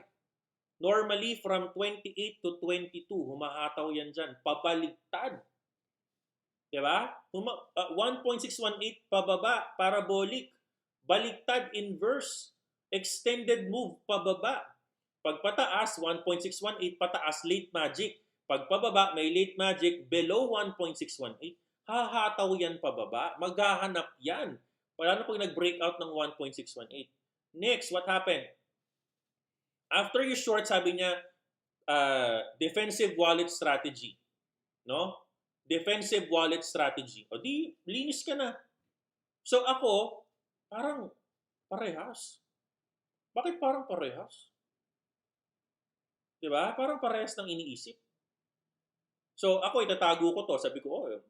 Normally, from 28 to 22, humahataw yan dyan. Pabaliktad. Diba? 1.618 pababa, parabolic. Baliktad, inverse. Extended move, pababa. Pag pataas, 1.618, pataas, late magic. Pag pababa, may late magic below 1.618. Hahataw yan pababa. Maghahanap yan. Wala na pag nag-breakout ng 1.618. Next, what happened? After you short, sabi niya, defensive wallet strategy. No? Defensive wallet strategy. O di, linis ka na. So ako, parang parehas. Bakit parang parehas? Diba? Parang parehas ng iniisip. So ako, itatago ko to. Sabi ko,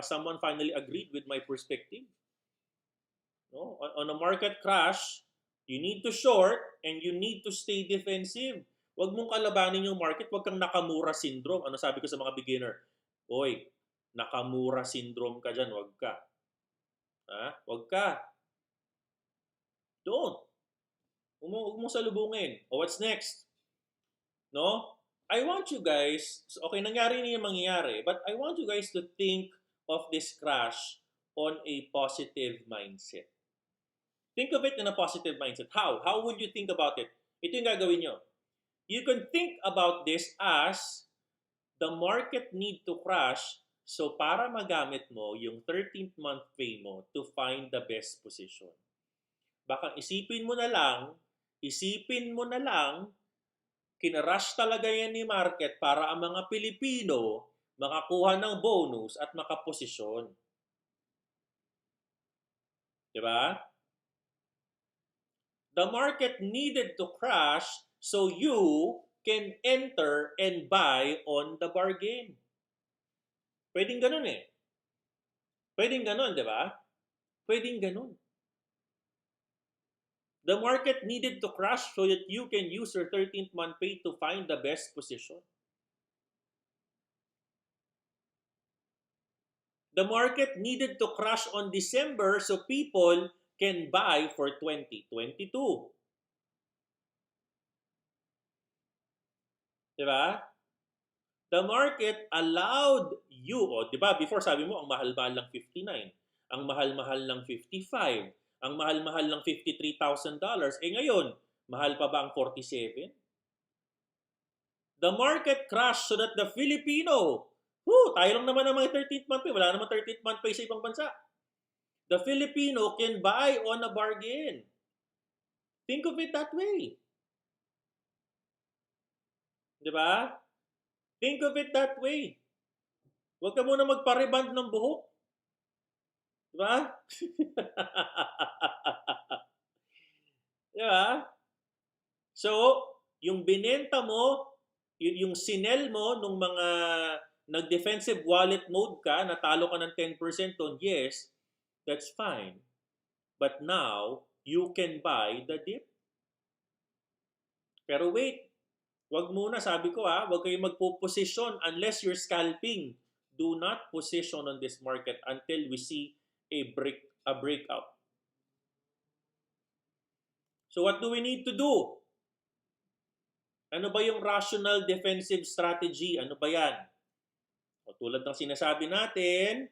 someone finally agreed with my perspective. No? On a market crash, you need to short and you need to stay defensive. Huwag mong kalabanin yung market, huwag kang nakamura syndrome. Ano sabi ko sa mga beginner? Hoy, nakamura syndrome ka dyan, huwag ka. Ha? Huwag ka. Don't. Huwag mong salubungin. O what's next? No? I want you guys, okay, nangyari na yung mangyayari, but I want you guys to think of this crash on a positive mindset. Think of it in a positive mindset. How? How would you think about it? Ito yung gagawin nyo. You can think about this as the market need to crash so para magamit mo yung 13th month pay mo to find the best position. Baka isipin mo na lang, kinarush talaga yan ni market para ang mga Pilipino makakuha ng bonus at makaposisyon. Diba? The market needed to crash so you can enter and buy on the bargain. Pwedeng ganun eh. Pwedeng ganun, di ba? Pwedeng ganun. The market needed to crash so that you can use your 13th month pay to find the best position. The market needed to crash on December so people can buy for 2022. Diba? The market allowed you, diba, before sabi mo, ang mahal-mahal lang 59, ang mahal-mahal lang 55, ang mahal-mahal lang $53,000. Ngayon, mahal pa ba ang 47? The market crashed so that the Filipino, tayo lang naman ang mga 13th month pay, wala naman 13th month pay sa ibang bansa. The Filipino can buy on a bargain. Think of it that way. Diba? Think of it that way. Huwag ka muna magpa-reband ng buhok. Diba? Diba? So, yung binenta mo, yung sinel mo nung mga nag-defensive wallet mode ka, natalo ka ng 10% on, yes, that's fine. But now, you can buy the dip. Pero wait, wag muna, sabi ko wag kayong magpo-position unless you're scalping. Do not position on this market until we see a breakout. So what do we need to do? Ano ba yung rational defensive strategy? Ano ba yan? O, tulad ng sinasabi natin,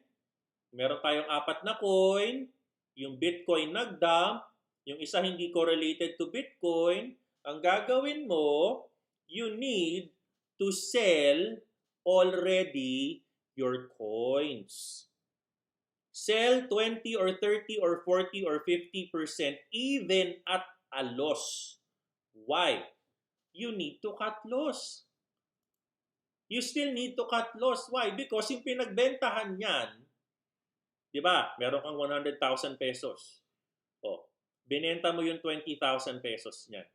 meron tayong 4 na coin, yung Bitcoin nag-dump, yung isa hindi correlated to Bitcoin. Ang gagawin mo, you need to sell already your coins. Sell 20 or 30 or 40 or 50% even at a loss. Why? You need to cut loss. You still need to cut loss. Why? Because yung pinagbentahan niyan, di ba, meron kang 100,000 pesos. Binenta mo yung 20,000 pesos niyan.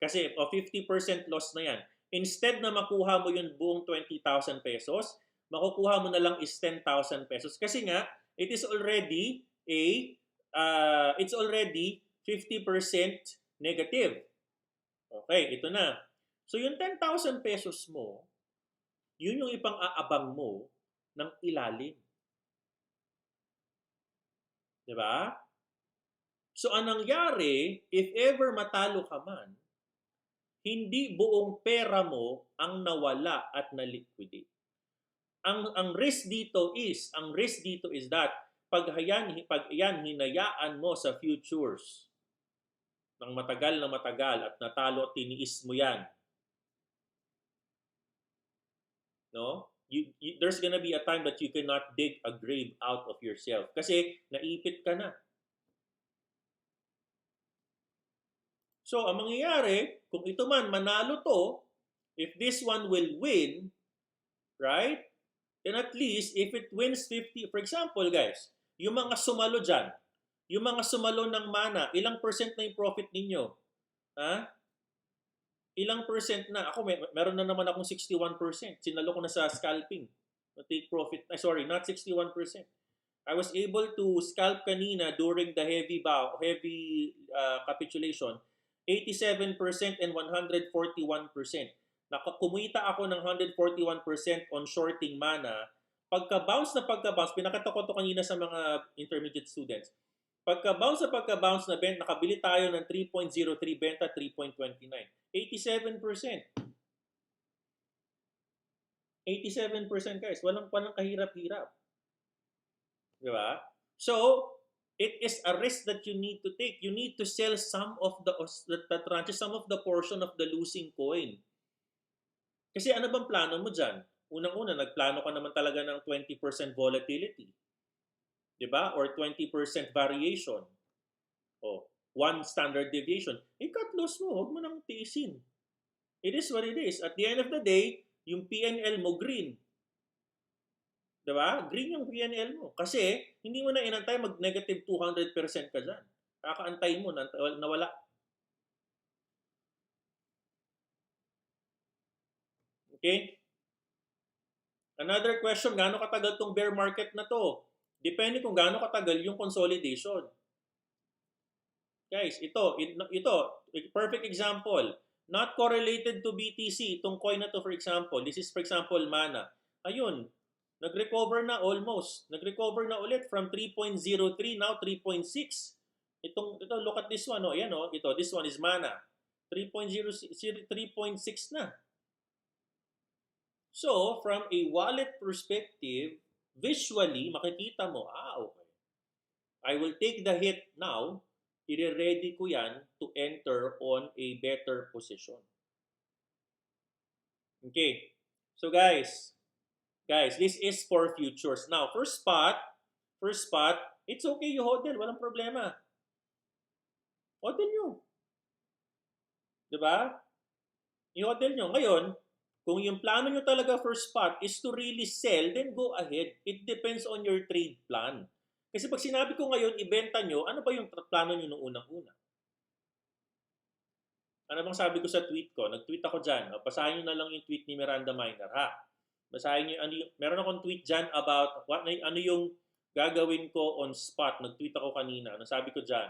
Kasi 50% loss na yan. Instead na makuha mo yung buong 20,000 pesos, makukuha mo na lang is 10,000 pesos. Kasi nga, it is already it's already 50% negative. Okay, ito na. So yung 10,000 pesos mo, yun yung ipang-aabang mo ng ilalim. Diba? So anong nangyari, if ever matalo ka man, hindi buong pera mo ang nawala at na-liquidate. Ang risk dito is that pag yan hinayaan mo sa futures ng matagal na matagal at natalo at tiniis mo yan, no? There's gonna be a time that you cannot dig a grave out of yourself kasi naipit ka na. So, ang mangyayari, kung ito man manalo to, if this one will win, right? Then at least, if it wins 50, for example, guys, yung mga sumalo dyan, yung mga sumalo ng mana, ilang percent na yung profit ninyo? Ha? Ilang percent na? Ako, meron na naman akong 61%. Sinalo ko na sa scalping. Take profit. Sorry, not 61%. I was able to scalp kanina during the heavy capitulation, 87% and 141%. Kumita ako ng 141% on shorting mana. Pagka-bounce, pinakita ko to kanina sa mga intermediate students. Pagka-bounce na benta, nakabili tayo ng 3.03, benta 3.29. 87%. 87% guys. Walang kahirap-hirap. Diba? So, it is a risk that you need to take. You need to sell some of the tranches, some of the portion of the losing coin. Kasi ano bang plano mo dyan? Unang-una, nagplano ka naman talaga ng 20% volatility. Diba? Or 20% variation. O, 1 standard deviation. Cut loss mo, huwag mo nang tiisin. It is what it is. At the end of the day, yung PNL mo green. Diba? Green yung PNL mo. Kasi, hindi mo na inantay mag-negative 200% ka dyan. Kakaantay mo na wala. Okay? Another question, gaano katagal tong bear market na to? Depende kung gaano katagal yung consolidation. Guys, ito, perfect example. Not correlated to BTC, itong coin na to for example. This is for example, mana. Ayun, nag-recover na almost. Nag-recover na ulit from 3.03, now 3.6. Ito, look at this one. Oh, ayan, oh, this one is mana. 3.6 na. So, from a wallet perspective, visually, makikita mo, okay. I will take the hit now, i-ready ko yan to enter on a better position. Okay. So, guys, this is for futures. Now, first spot, it's okay you hodl, walang problema. Hodl nyo. Diba? I-hodl nyo. Ngayon, kung yung plano nyo talaga first spot is to really sell, then go ahead. It depends on your trade plan. Kasi pag sinabi ko ngayon, ibenta nyo, ano ba yung plano nyo nung unang-una? Ano bang sabi ko sa tweet ko? Nag-tweet ako dyan. Basahin nyo na lang yung tweet ni Miranda Miner, ha? Basahin nyo, meron akong tweet dyan about ano yung gagawin ko on spot. Nag-tweet ako kanina. Ano sabi ko dyan?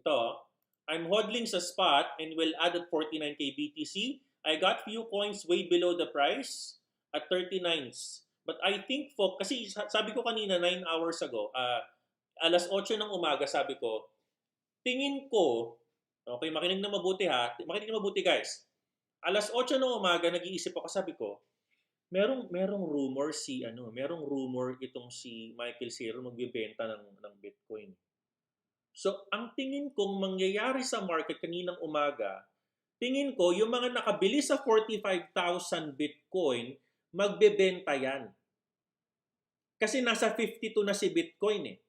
Ito, I'm hodling sa spot and will add at 49k BTC. I got few coins way below the price at 39s. But I think kasi sabi ko kanina 9 hours ago, alas 8 ng umaga sabi ko, tingin ko, okay, makinig na mabuti ha, makinig na mabuti guys. Alas 8 ng umaga nag-iisip ako, sabi ko, merong rumor itong si Michael Zero magbebenta ng Bitcoin. So, ang tingin kong mangyayari sa market kaninang umaga, tingin ko yung mga nakabili sa 45,000 Bitcoin, magbebenta yan. Kasi nasa 52 na si Bitcoin eh.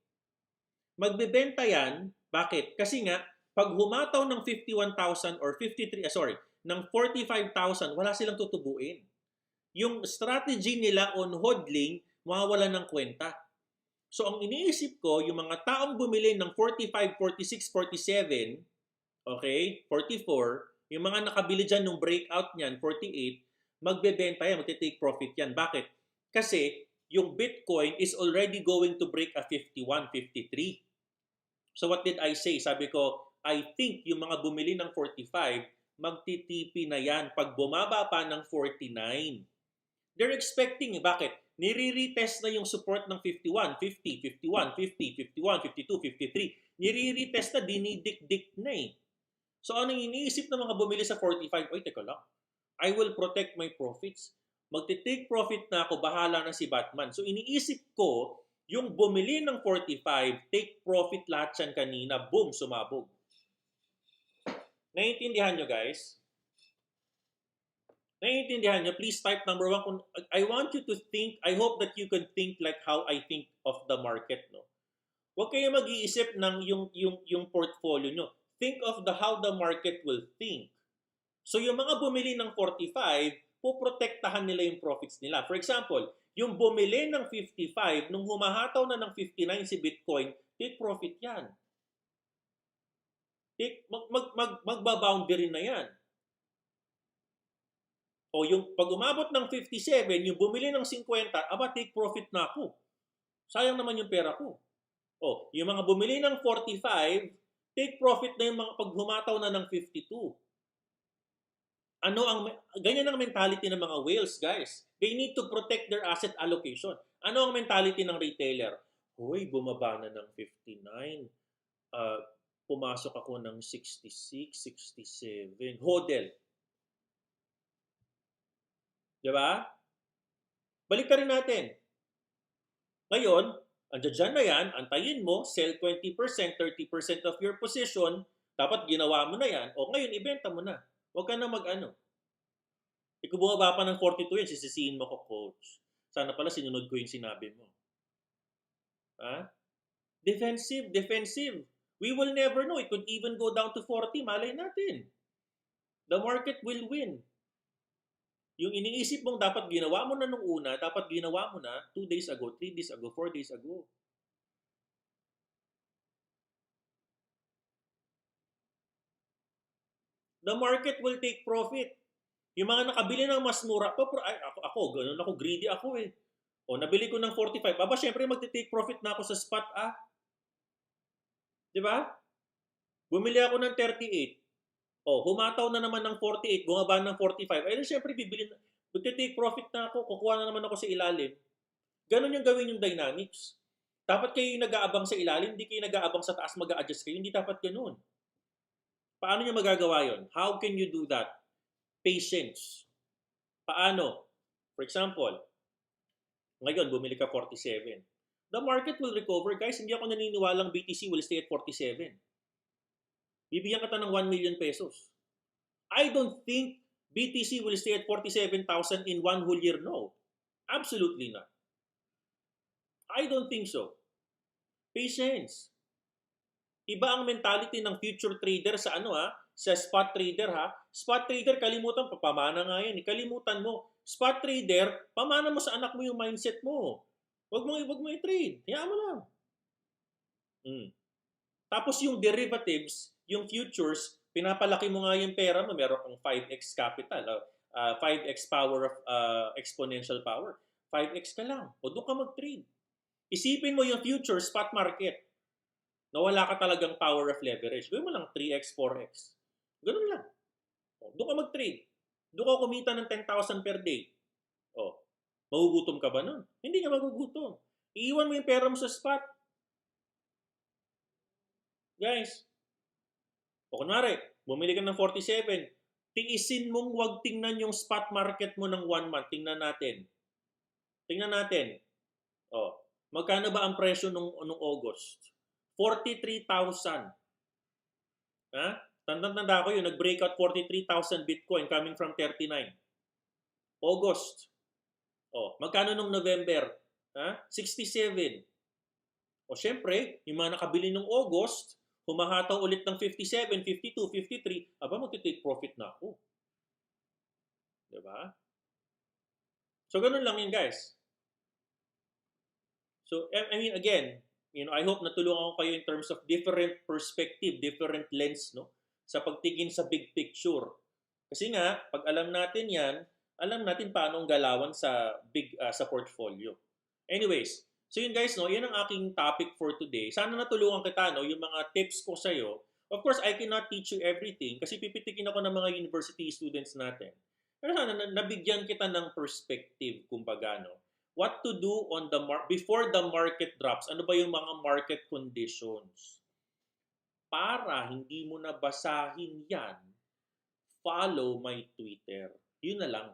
Magbebenta yan, bakit? Kasi nga, pag humataw ng 51,000 or 53, ng 45,000, wala silang tutubuin. Yung strategy nila on hodling, mawawala ng kwenta. So, ang iniisip ko, yung mga taong bumili ng 45, 46, 47, okay, 44, Yung mga nakabili dyan nung breakout niyan, 48, magbebenta yan, magte-take profit yan. Bakit? Kasi yung Bitcoin is already going to break a 51, 53. So what did I say? Sabi ko, I think yung mga bumili ng 45, magtitipi na yan pag bumaba pa ng 49. They're expecting, bakit? Nire-retest na yung support ng 51, 50, 51, 50, 51, 52, 53. Nire-retest na, dinidikdik na eh. So anong iniisip ng mga bumili sa 45? Oy, teka lang. I will protect my profits. Magte-take profit na ako, bahala na si Batman. So iniisip ko, yung bumili ng 45, take profit lahat yan kanina, boom, sumabog. Naiintindihan nyo guys? Naiintindihan nyo? Please type number 1. I want you to think, I hope that you can think like how I think of the market. No? Huwag kayo mag-iisip ng yung portfolio nyo. Think of how the market will think. So yung mga bumili ng 45, puprotektahan nila yung profits nila. For example, yung bumili ng 55, nung humahataw na ng 59 si Bitcoin, take profit yan. Magbaboundary na yan. O yung pag umabot ng 57, yung bumili ng 50, aba take profit na ako. Sayang naman yung pera ko. O yung mga bumili ng 45, take profit na yung mga pag humataw na ng 52. Ganyan ang mentality ng mga whales, guys. They need to protect their asset allocation. Ano ang mentality ng retailer? Hoy, bumaba na ng 59. Pumasok ako ng 66, 67. Hodl. Diba? Balik ka rin natin. Ngayon, andyan na yan, antayin mo, sell 20%, 30% of your position, dapat ginawa mo na yan, o ngayon, ibenta mo na. Huwag ka na mag-ano. Kung bumaba pa ng 42 yun, sisisihin mo ko, coach. Sana pala sinunod ko yung sinabi mo. Ha? Defensive, defensive. We will never know. It could even go down to 40. Malay natin. The market will win. Yung iniisip mong dapat ginawa mo na nung una, dapat ginawa mo na 2 days ago, 3 days ago, 4 days ago. The market will take profit. Yung mga nakabili ng mas mura, ako, ganun ako, greedy ako eh. O, nabili ko ng 45, aba, syempre magte-take profit na ako sa spot, Di ba? Bumili ako ng 38. O, humataw na naman ng 48, bumaba ng 45. Ay, syempre, magte-take profit na ako, kukuha na naman ako sa ilalim. Ganun yung gawin yung dynamics. Dapat kayo yung nag-aabang sa ilalim, hindi kayo nag-aabang sa taas, mag-a-adjust kayo. Hindi dapat ganun. Paano nyo magagawa yon? How can you do that? Patience. Paano? For example, ngayon, bumili ka 47. The market will recover. Guys, hindi ako naniniwalang BTC will stay at 47. Bibigyan ka ng 1 million pesos. I don't think BTC will stay at 47,000 in one whole year. No. Absolutely not. I don't think so. Patience. Iba ang mentality ng future trader sa sa spot trader Spot trader, kalimutan, pamana nga yan. Kalimutan mo. Spot trader, pamana mo sa anak mo yung mindset mo. Huwag mo i-trade. Hayaan mo lang. Tapos yung derivatives, yung futures, pinapalaki mo nga yung pera mo. Meron kang 5x capital, 5x power of exponential power. 5x ka lang. O doon ka mag-trade. Isipin mo yung future spot market na wala ka talagang power of leverage. Gawin mo lang 3x, 4x. Ganun lang. O, doon ka mag-trade. Doon ka kumita ng 10,000 per day. O, magugutom ka ba nun? Hindi ka magugutom. Iiwan mo yung pera mo sa spot. Guys, o kunwari, bumili ka ng 47, tiisin mong huwag tingnan yung spot market mo ng 1 month. Tingnan natin. O, magkano ba ang presyo nung August? 43,000. Tanda ko yun, nag-breakout 43,000 Bitcoin coming from 39. August. O, magkano nung November? 67. O, syempre, yung mga nakabili nung August, humahataw ulit ng 57, 52, 53, aba, magti-take profit na ako. Diba? So, ganun lang yun, guys. So, I mean, again, I hope natulungan ko kayo in terms of different perspective, different lens, no? sa pagtingin sa big picture. Kasi nga, pag alam natin yan, alam natin paano galawan sa sa portfolio. Anyways, so yun guys, no, yan ang aking topic for today. Sana natulungan kita, no, yung mga tips ko sa'yo. Of course, I cannot teach you everything kasi pipitikin ako ng mga university students natin. Pero sana nabigyan kita ng perspective, kumbaga, no? What to do on the before the market drops. Ano ba yung mga market conditions? Para hindi mo na basahin yan, follow my Twitter. Yun na lang.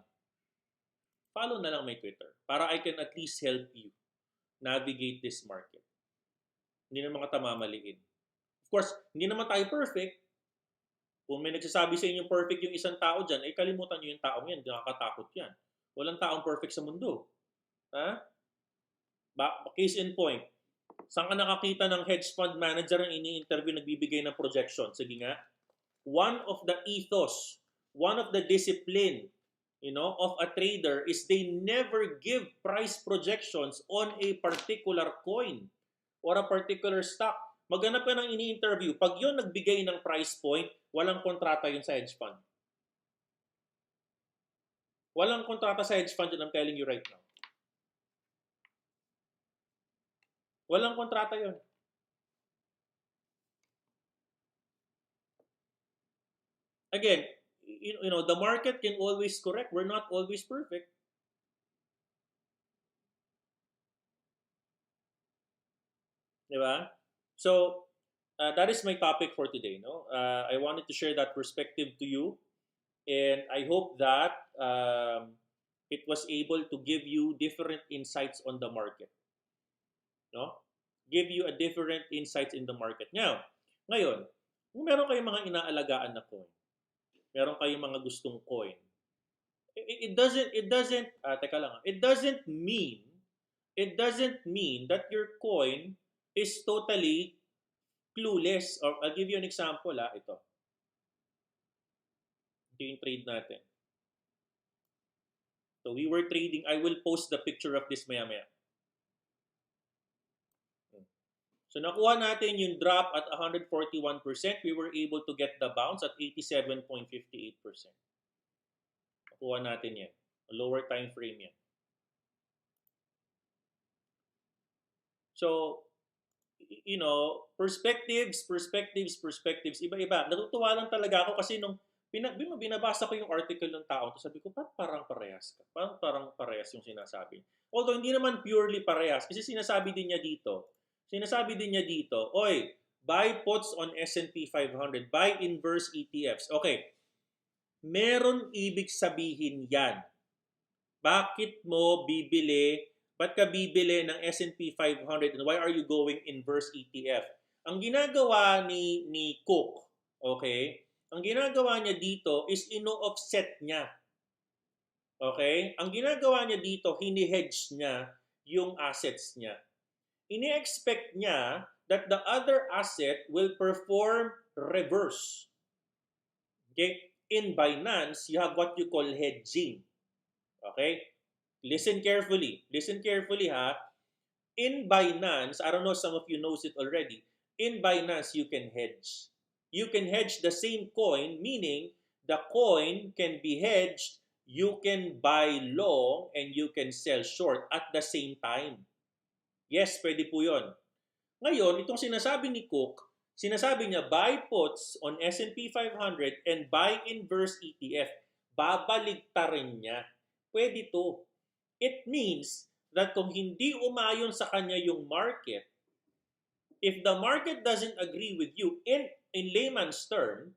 Follow na lang my Twitter para I can at least help you navigate this market. Hindi naman kita mamaliin. Of course, hindi naman tayo perfect. Kung may nagsasabi sa inyo perfect yung isang tao dyan, ay kalimutan nyo yung taong yan. Nakakatakot yan. Walang taong perfect sa mundo. Ha? Case in point. Saan ka nakakita ng hedge fund manager ang ini-interview nagbibigay ng projection? Sige nga. One of the ethos, one of the discipline, of a trader is they never give price projections on a particular coin or a particular stock. Maghanap ka ng ini-interview. Pag yun nagbigay ng price point, walang kontrata yun sa hedge fund. Walang kontrata sa hedge fund yun, I'm telling you right now. Walang kontrata yun. Again, the market can always correct. We're not always perfect. Diba? So, that is my topic for today. No, I wanted to share that perspective to you, and I hope that it was able to give you different insights on the market. No, give you a different insights in the market. Ngayon, kung meron kayong mga inaalagaan na coin, meron kayong mga gustong coin, it doesn't mean that your coin is totally clueless. Or I'll give you an example, ito. Ito yung trade natin. So we were trading, I will post the picture of this maya-maya. So nakuha natin yung drop at 141%. We were able to get the bounce at 87.58%. Nakuha natin yan. A lower time frame yan. So, perspectives, iba-iba. Natutuwa lang talaga ako kasi nung binabasa ko yung article ng tao, sabi ko, parang parehas ka. Parang parehas yung sinasabi. Although, hindi naman purely parehas. Kasi sinasabi din niya dito, oy, buy puts on S&P 500, buy inverse ETFs. Okay, meron ibig sabihin yan. Bakit mo bibili, ba't ka bibili ng S&P 500 and why are you going inverse ETF? Ang ginagawa ni Cook, okay, ang ginagawa niya dito is ino-offset niya. Okay? Ang ginagawa niya dito, hini-hedge niya yung assets niya. Ini-expect niya that the other asset will perform reverse. Okay? In Binance, you have what you call hedging. Okay? Listen carefully. Listen carefully, ha? In Binance, I don't know, some of you knows it already. In Binance, you can hedge. You can hedge the same coin, meaning the coin can be hedged, you can buy long, and you can sell short at the same time. Yes, pwede po yun. Ngayon, itong sinasabi ni Cook, sinasabi niya, buy puts on S&P 500 and buy inverse ETF. Babaligtarin niya. Pwede to. It means that kung hindi umayon sa kanya yung market, if the market doesn't agree with you, in layman's term,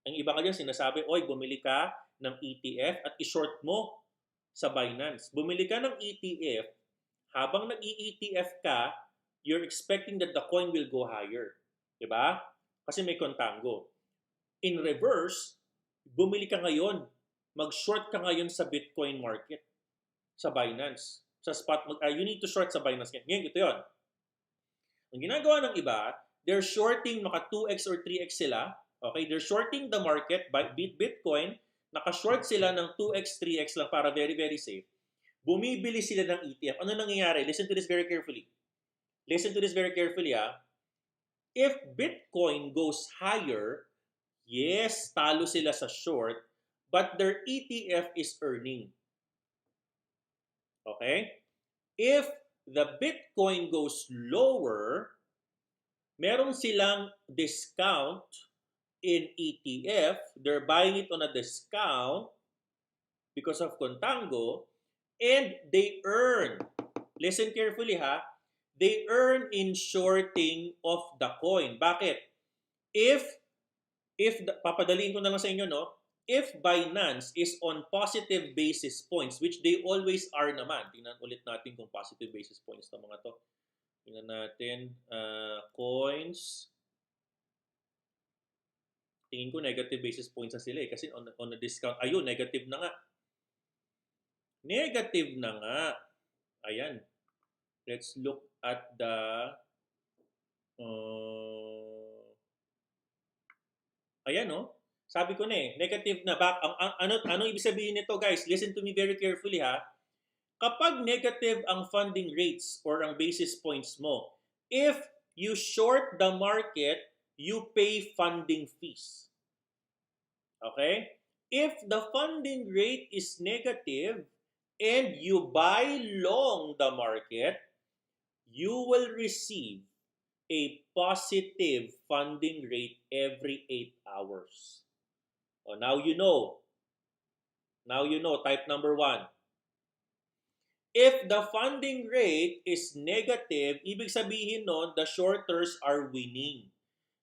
ang iba nga dyan sinasabi, oy, bumili ka ng ETF at i-short mo sa Binance. Bumili ka ng ETF, habang nag-i-ETF ka, you're expecting that the coin will go higher. Diba? Kasi may contango. In reverse, bumili ka ngayon. Mag-short ka ngayon sa Bitcoin market. Sa Binance. Sa spot, you need to short sa Binance. Ngayon, ito yun. Ang ginagawa ng iba, they're shorting maka 2x or 3x sila. Okay? They're shorting the market by Bitcoin. Naka-short sila ng 2x, 3x lang para very, very safe. Bumibili sila ng ETF. Ano nangyayari? Listen to this very carefully. Listen to this very carefully, ha? If Bitcoin goes higher, Yes, talo sila sa short, but their ETF is earning. Okay? If the Bitcoin goes lower, meron silang discount in ETF. They're buying it on a discount because of contango, and they earn. Listen carefully ha. They earn in shorting of the coin. Bakit? Papadaliin ko na lang sa inyo, no? If Binance is on positive basis points, which they always are naman, tingnan ulit natin kung positive basis points na mga to. Tingnan natin, coins. Tingin ko negative basis points na sila eh, kasi on a discount. Ayun, negative na nga. Negative na nga. Ayan. Let's look at the ayan, no? Sabi ko na eh, negative na. Ano ibig sabihin nito, guys? Listen to me very carefully, ha? Kapag negative ang funding rates or ang basis points mo, if you short the market, you pay funding fees. Okay? If the funding rate is negative and you buy long the market, you will receive a positive funding rate every 8 hours. Oh, now you know. Now you know, type number 1. If the funding rate is negative, ibig sabihin nun, the shorters are winning.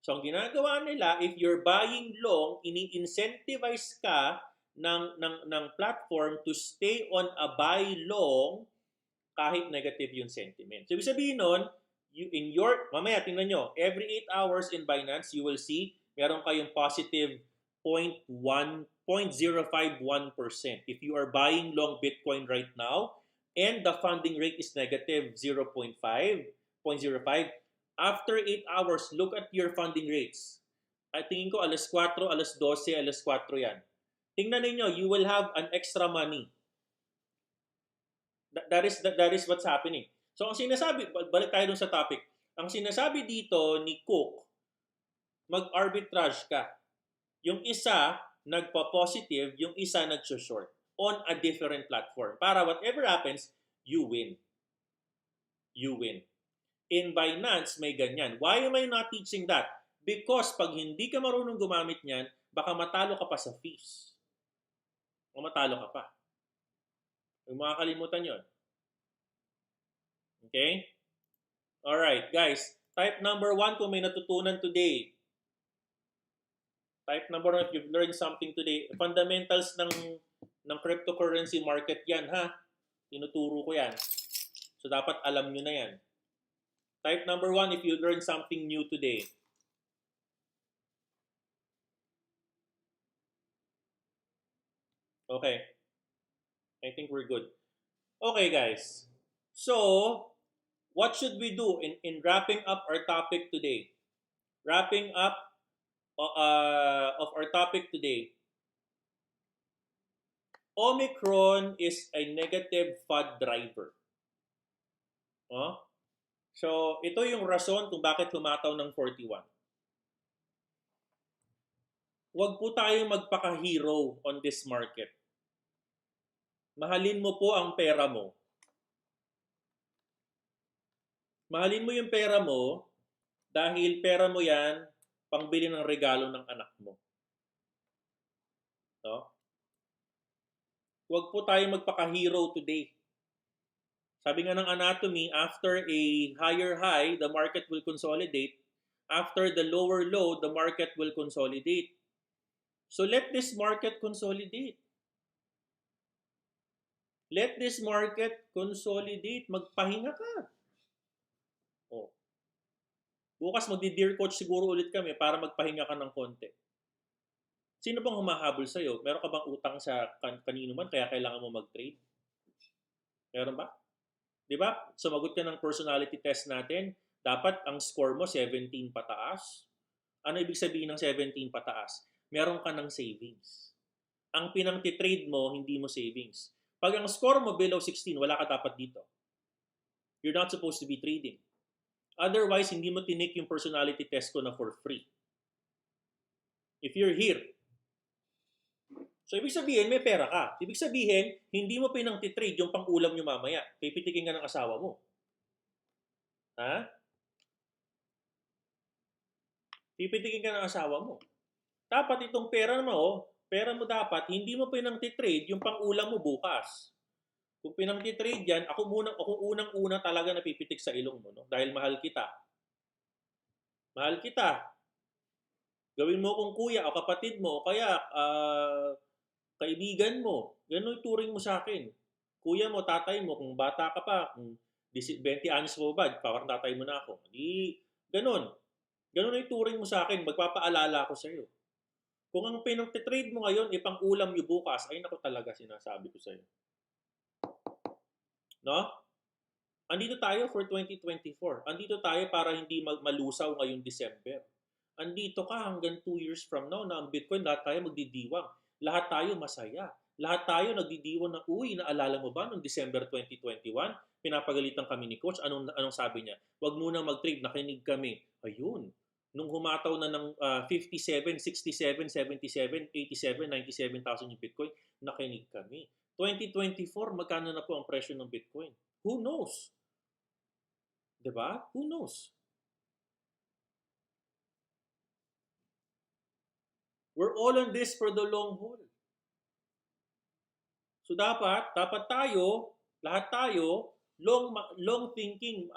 So, ang ginagawa nila, if you're buying long, ini-incentivize ka ng platform to stay on a buy long kahit negative yung sentiment. So, ibig sabihin nun, mamaya tingnan nyo, every 8 hours in Binance, you will see, meron kayong positive 0.01%. If you are buying long Bitcoin right now, and the funding rate is negative 0.05, after 8 hours, look at your funding rates. I tingin ko alas 4, alas 12, alas 4 yan. Tingnan ninyo, you will have an extra money. That is what's happening. So ang sinasabi, balik tayo dun sa topic. Ang sinasabi dito ni Cook, mag-arbitrage ka. Yung isa nagpa-positive, yung isa nag-short on a different platform. Para whatever happens, you win. You win. In Binance, may ganyan. Why am I not teaching that? Because pag hindi ka marunong gumamit niyan, baka matalo ka pa sa fees. O matalo ka pa. Huwag makakalimutan yun. Okay? Alright, guys. Type number 1 kung may natutunan today. Type number 1 if you've learned something today. Fundamentals ng cryptocurrency market yan, ha? Tinuturo ko yan. So, dapat alam nyo na yan. Type number 1 if you learned something new today. Okay. I think we're good. Okay, guys. So, what should we do in wrapping up our topic today? Wrapping up of our topic today. Omicron is a negative FUD driver. So, ito yung rason kung bakit humataw ng 41. Huwag po tayong magpaka-hero on this market. Mahalin mo po ang pera mo. Mahalin mo yung pera mo dahil pera mo yan pangbili ng regalo ng anak mo. No? Huwag po tayong magpaka-hero today. Sabi nga ng anatomy, after a higher high, the market will consolidate. After the lower low, the market will consolidate. So let this market consolidate. Let this market consolidate. Magpahinga ka. Bukas magdi-dear coach siguro ulit kami para magpahinga ka ng konti. Sino bang humahabol sa'yo? Meron ka bang utang sa kanino man kaya kailangan mo mag-trade? Meron ba? Di ba? Sumagot ka ng personality test natin. Dapat ang score mo 17 pataas. Ano ibig sabihin ng 17 pataas? Meron ka ng savings. Ang pinang-trade mo, hindi mo savings. Pag ang score mo below 16, wala ka dapat dito. You're not supposed to be trading. Otherwise, hindi mo tinik yung personality test ko na for free. If you're here. So, ibig sabihin, may pera ka. Ibig sabihin, hindi mo pinang-titrade yung pang-ulam nyo mamaya. Pipitikin ka ng asawa mo. Ha? Pipitikin ka ng asawa mo. Dapat itong pera mo dapat, hindi mo pinang-titrade yung pang-ulam mo bukas. Kung pinang-titrade yan, ako unang-una talaga napipitik sa ilong mo, no? Dahil mahal kita. Mahal kita. Gawin mo kung kuya o kapatid mo, o kaya kaibigan mo. Ganun turing mo sa akin. Kuya mo, tatay mo, kung bata ka pa, kung 20 anos mo ba, parang tatay mo na ako. Di, ganun. Ganun yung turing mo sa akin. Magpapaalala ako sa iyo. Kung ang pinag-trade mo ngayon, ipang-ulam nyo bukas, ay naku talaga sinasabi ko sa iyo. No? Andito tayo for 2024. Andito tayo para hindi malusaw ngayong December. Andito ka hanggang 2 years from now na ang Bitcoin, lahat tayo magdidiwang. Lahat tayo masaya. Lahat tayo nagdidiwang na, naalala mo ba noong December 2021, pinapagalitan kami ni Coach, anong sabi niya? Huwag muna mag-trade, nakinig kami. Ayun. Nung humataw na ng 57, 67, 77, 87, 97,000 yung Bitcoin, nakinig kami. 2024, magkano na po ang presyo ng Bitcoin? Who knows? Diba? Who knows? We're all on this for the long haul. So dapat tayo, lahat tayo, long thinking.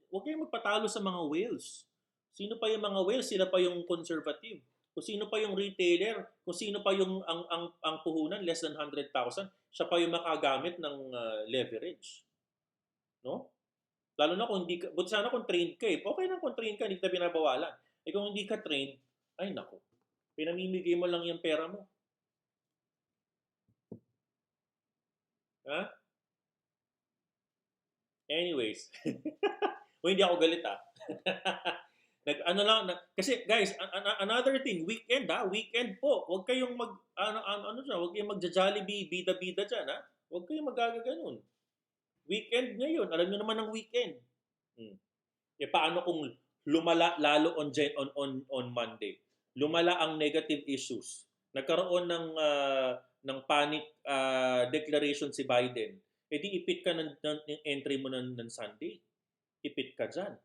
Huwag kayong magpatalo sa mga whales. Sino pa yung mga whales? Sila pa yung conservative. Kung sino pa yung retailer, kung sino pa yung ang puhunan, less than 100,000, siya pa yung makagamit ng leverage. No? Lalo na kung hindi ka, but sana kung trained ka eh. Okay na kung trained ka, hindi ka binabawalan. Eh kung hindi ka trained, ay nako. Pinamimigay mo lang yung pera mo. Ha? Anyways. O hindi ako galit ha. Kasi guys, another thing, weekend po. Huwag kayong huwag kayong magja-Jollibee, bida-bida diyan ha. Huwag kayong magaganoon. Weekend ngayon, alam niyo naman ang weekend. Eh paano kung lumala lalo on Monday? Lumala ang negative issues. Nagkaroon ng panic declaration si Biden. Eh di ipit ka ng entry mo ng Sunday. Ipit ka dyan.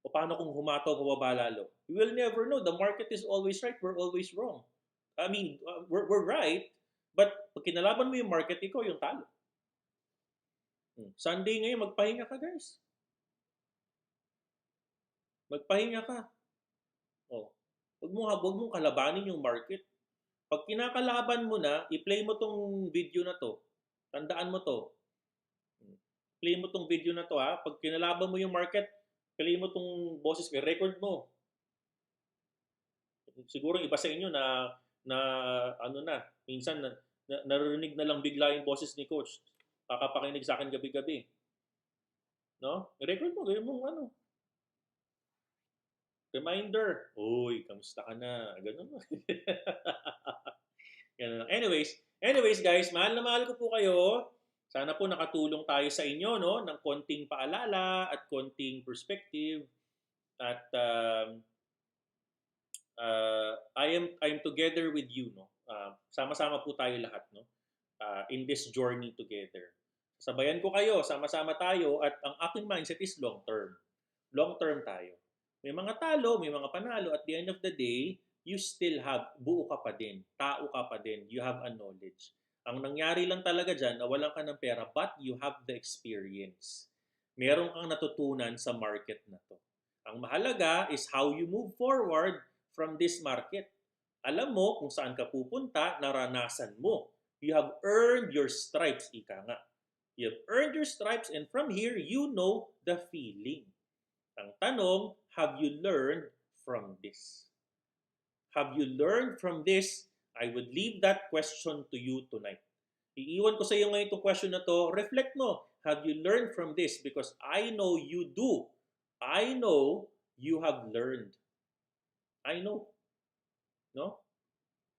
O paano kung humataw pababa lalo? We will never know. The market is always right. We're always wrong. I mean, we're right. But pag kinalaban mo yung market, ikaw yung talo. Sunday ngayon, magpahinga ka guys. Magpahinga ka. Oh. Huwag mong kalabanin yung market. Pag kinakalaban mo na, i-play mo tong video na to. Tandaan mo to. Play mo tong video na to ha. Pag kinalaban mo yung market, play mo tong boses, record mo. Siguro iba sa inyo na minsan narinig na lang bigla yung boses ni Coach. Kakapakinig sa akin gabi-gabi. No? I-record mo, gawin mo reminder. Uy, kamusta ka na? Ganun. Ganun. Anyways guys, mahal na mahal ko po kayo. Sana po nakatulong tayo sa inyo no ng konting paalala at konting perspective at I am together with you no. Sama-sama po tayo lahat no. In this journey together. Sabayan ko kayo, sama-sama tayo at ang aking mindset is long term. Long term tayo. May mga talo, may mga panalo. At the end of the day, you still have, buo ka pa din. Tao ka pa din. You have a knowledge. Ang nangyari lang talaga dyan, nawalan ka ng pera, but you have the experience. Meron kang natutunan sa market na to. Ang mahalaga is how you move forward from this market. Alam mo kung saan ka pupunta, naranasan mo. You have earned your stripes, ika nga. You have earned your stripes and from here, you know the feeling. Ang tanong, have you learned from this? Have you learned from this? I would leave that question to you tonight. Iiwan ko sa iyo ngayon itong question na to. Reflect mo. Have you learned from this? Because I know you do. I know you have learned. I know. No?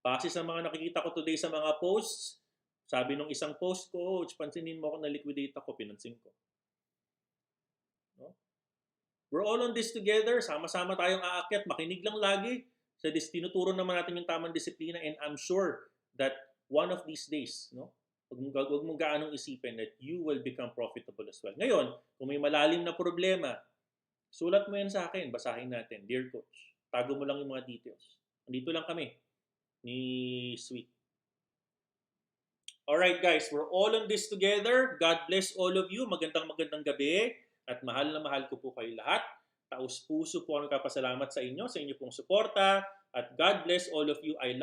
Base sa mga nakikita ko today sa mga posts, sabi nung isang post ko, pansinin mo ako na liquidate ako, pinansin ko. No? We're all on this together. Sama-sama tayong aakyat. Makinig lang lagi tinuturo naman natin yung tamang disiplina, and I'm sure that one of these days, no, huwag mong gaanong isipin that you will become profitable as well. Ngayon, kung may malalim na problema, sulat mo yan sa akin, basahin natin. Dear Coach, tago mo lang yung mga details. Nandito lang kami ni Sweet. Alright guys, we're all on this together. God bless all of you. Magandang gabi. At mahal na mahal ko po kayo lahat. Taos puso po ang kapasalamat sa inyo pong suporta. At God bless all of you. I love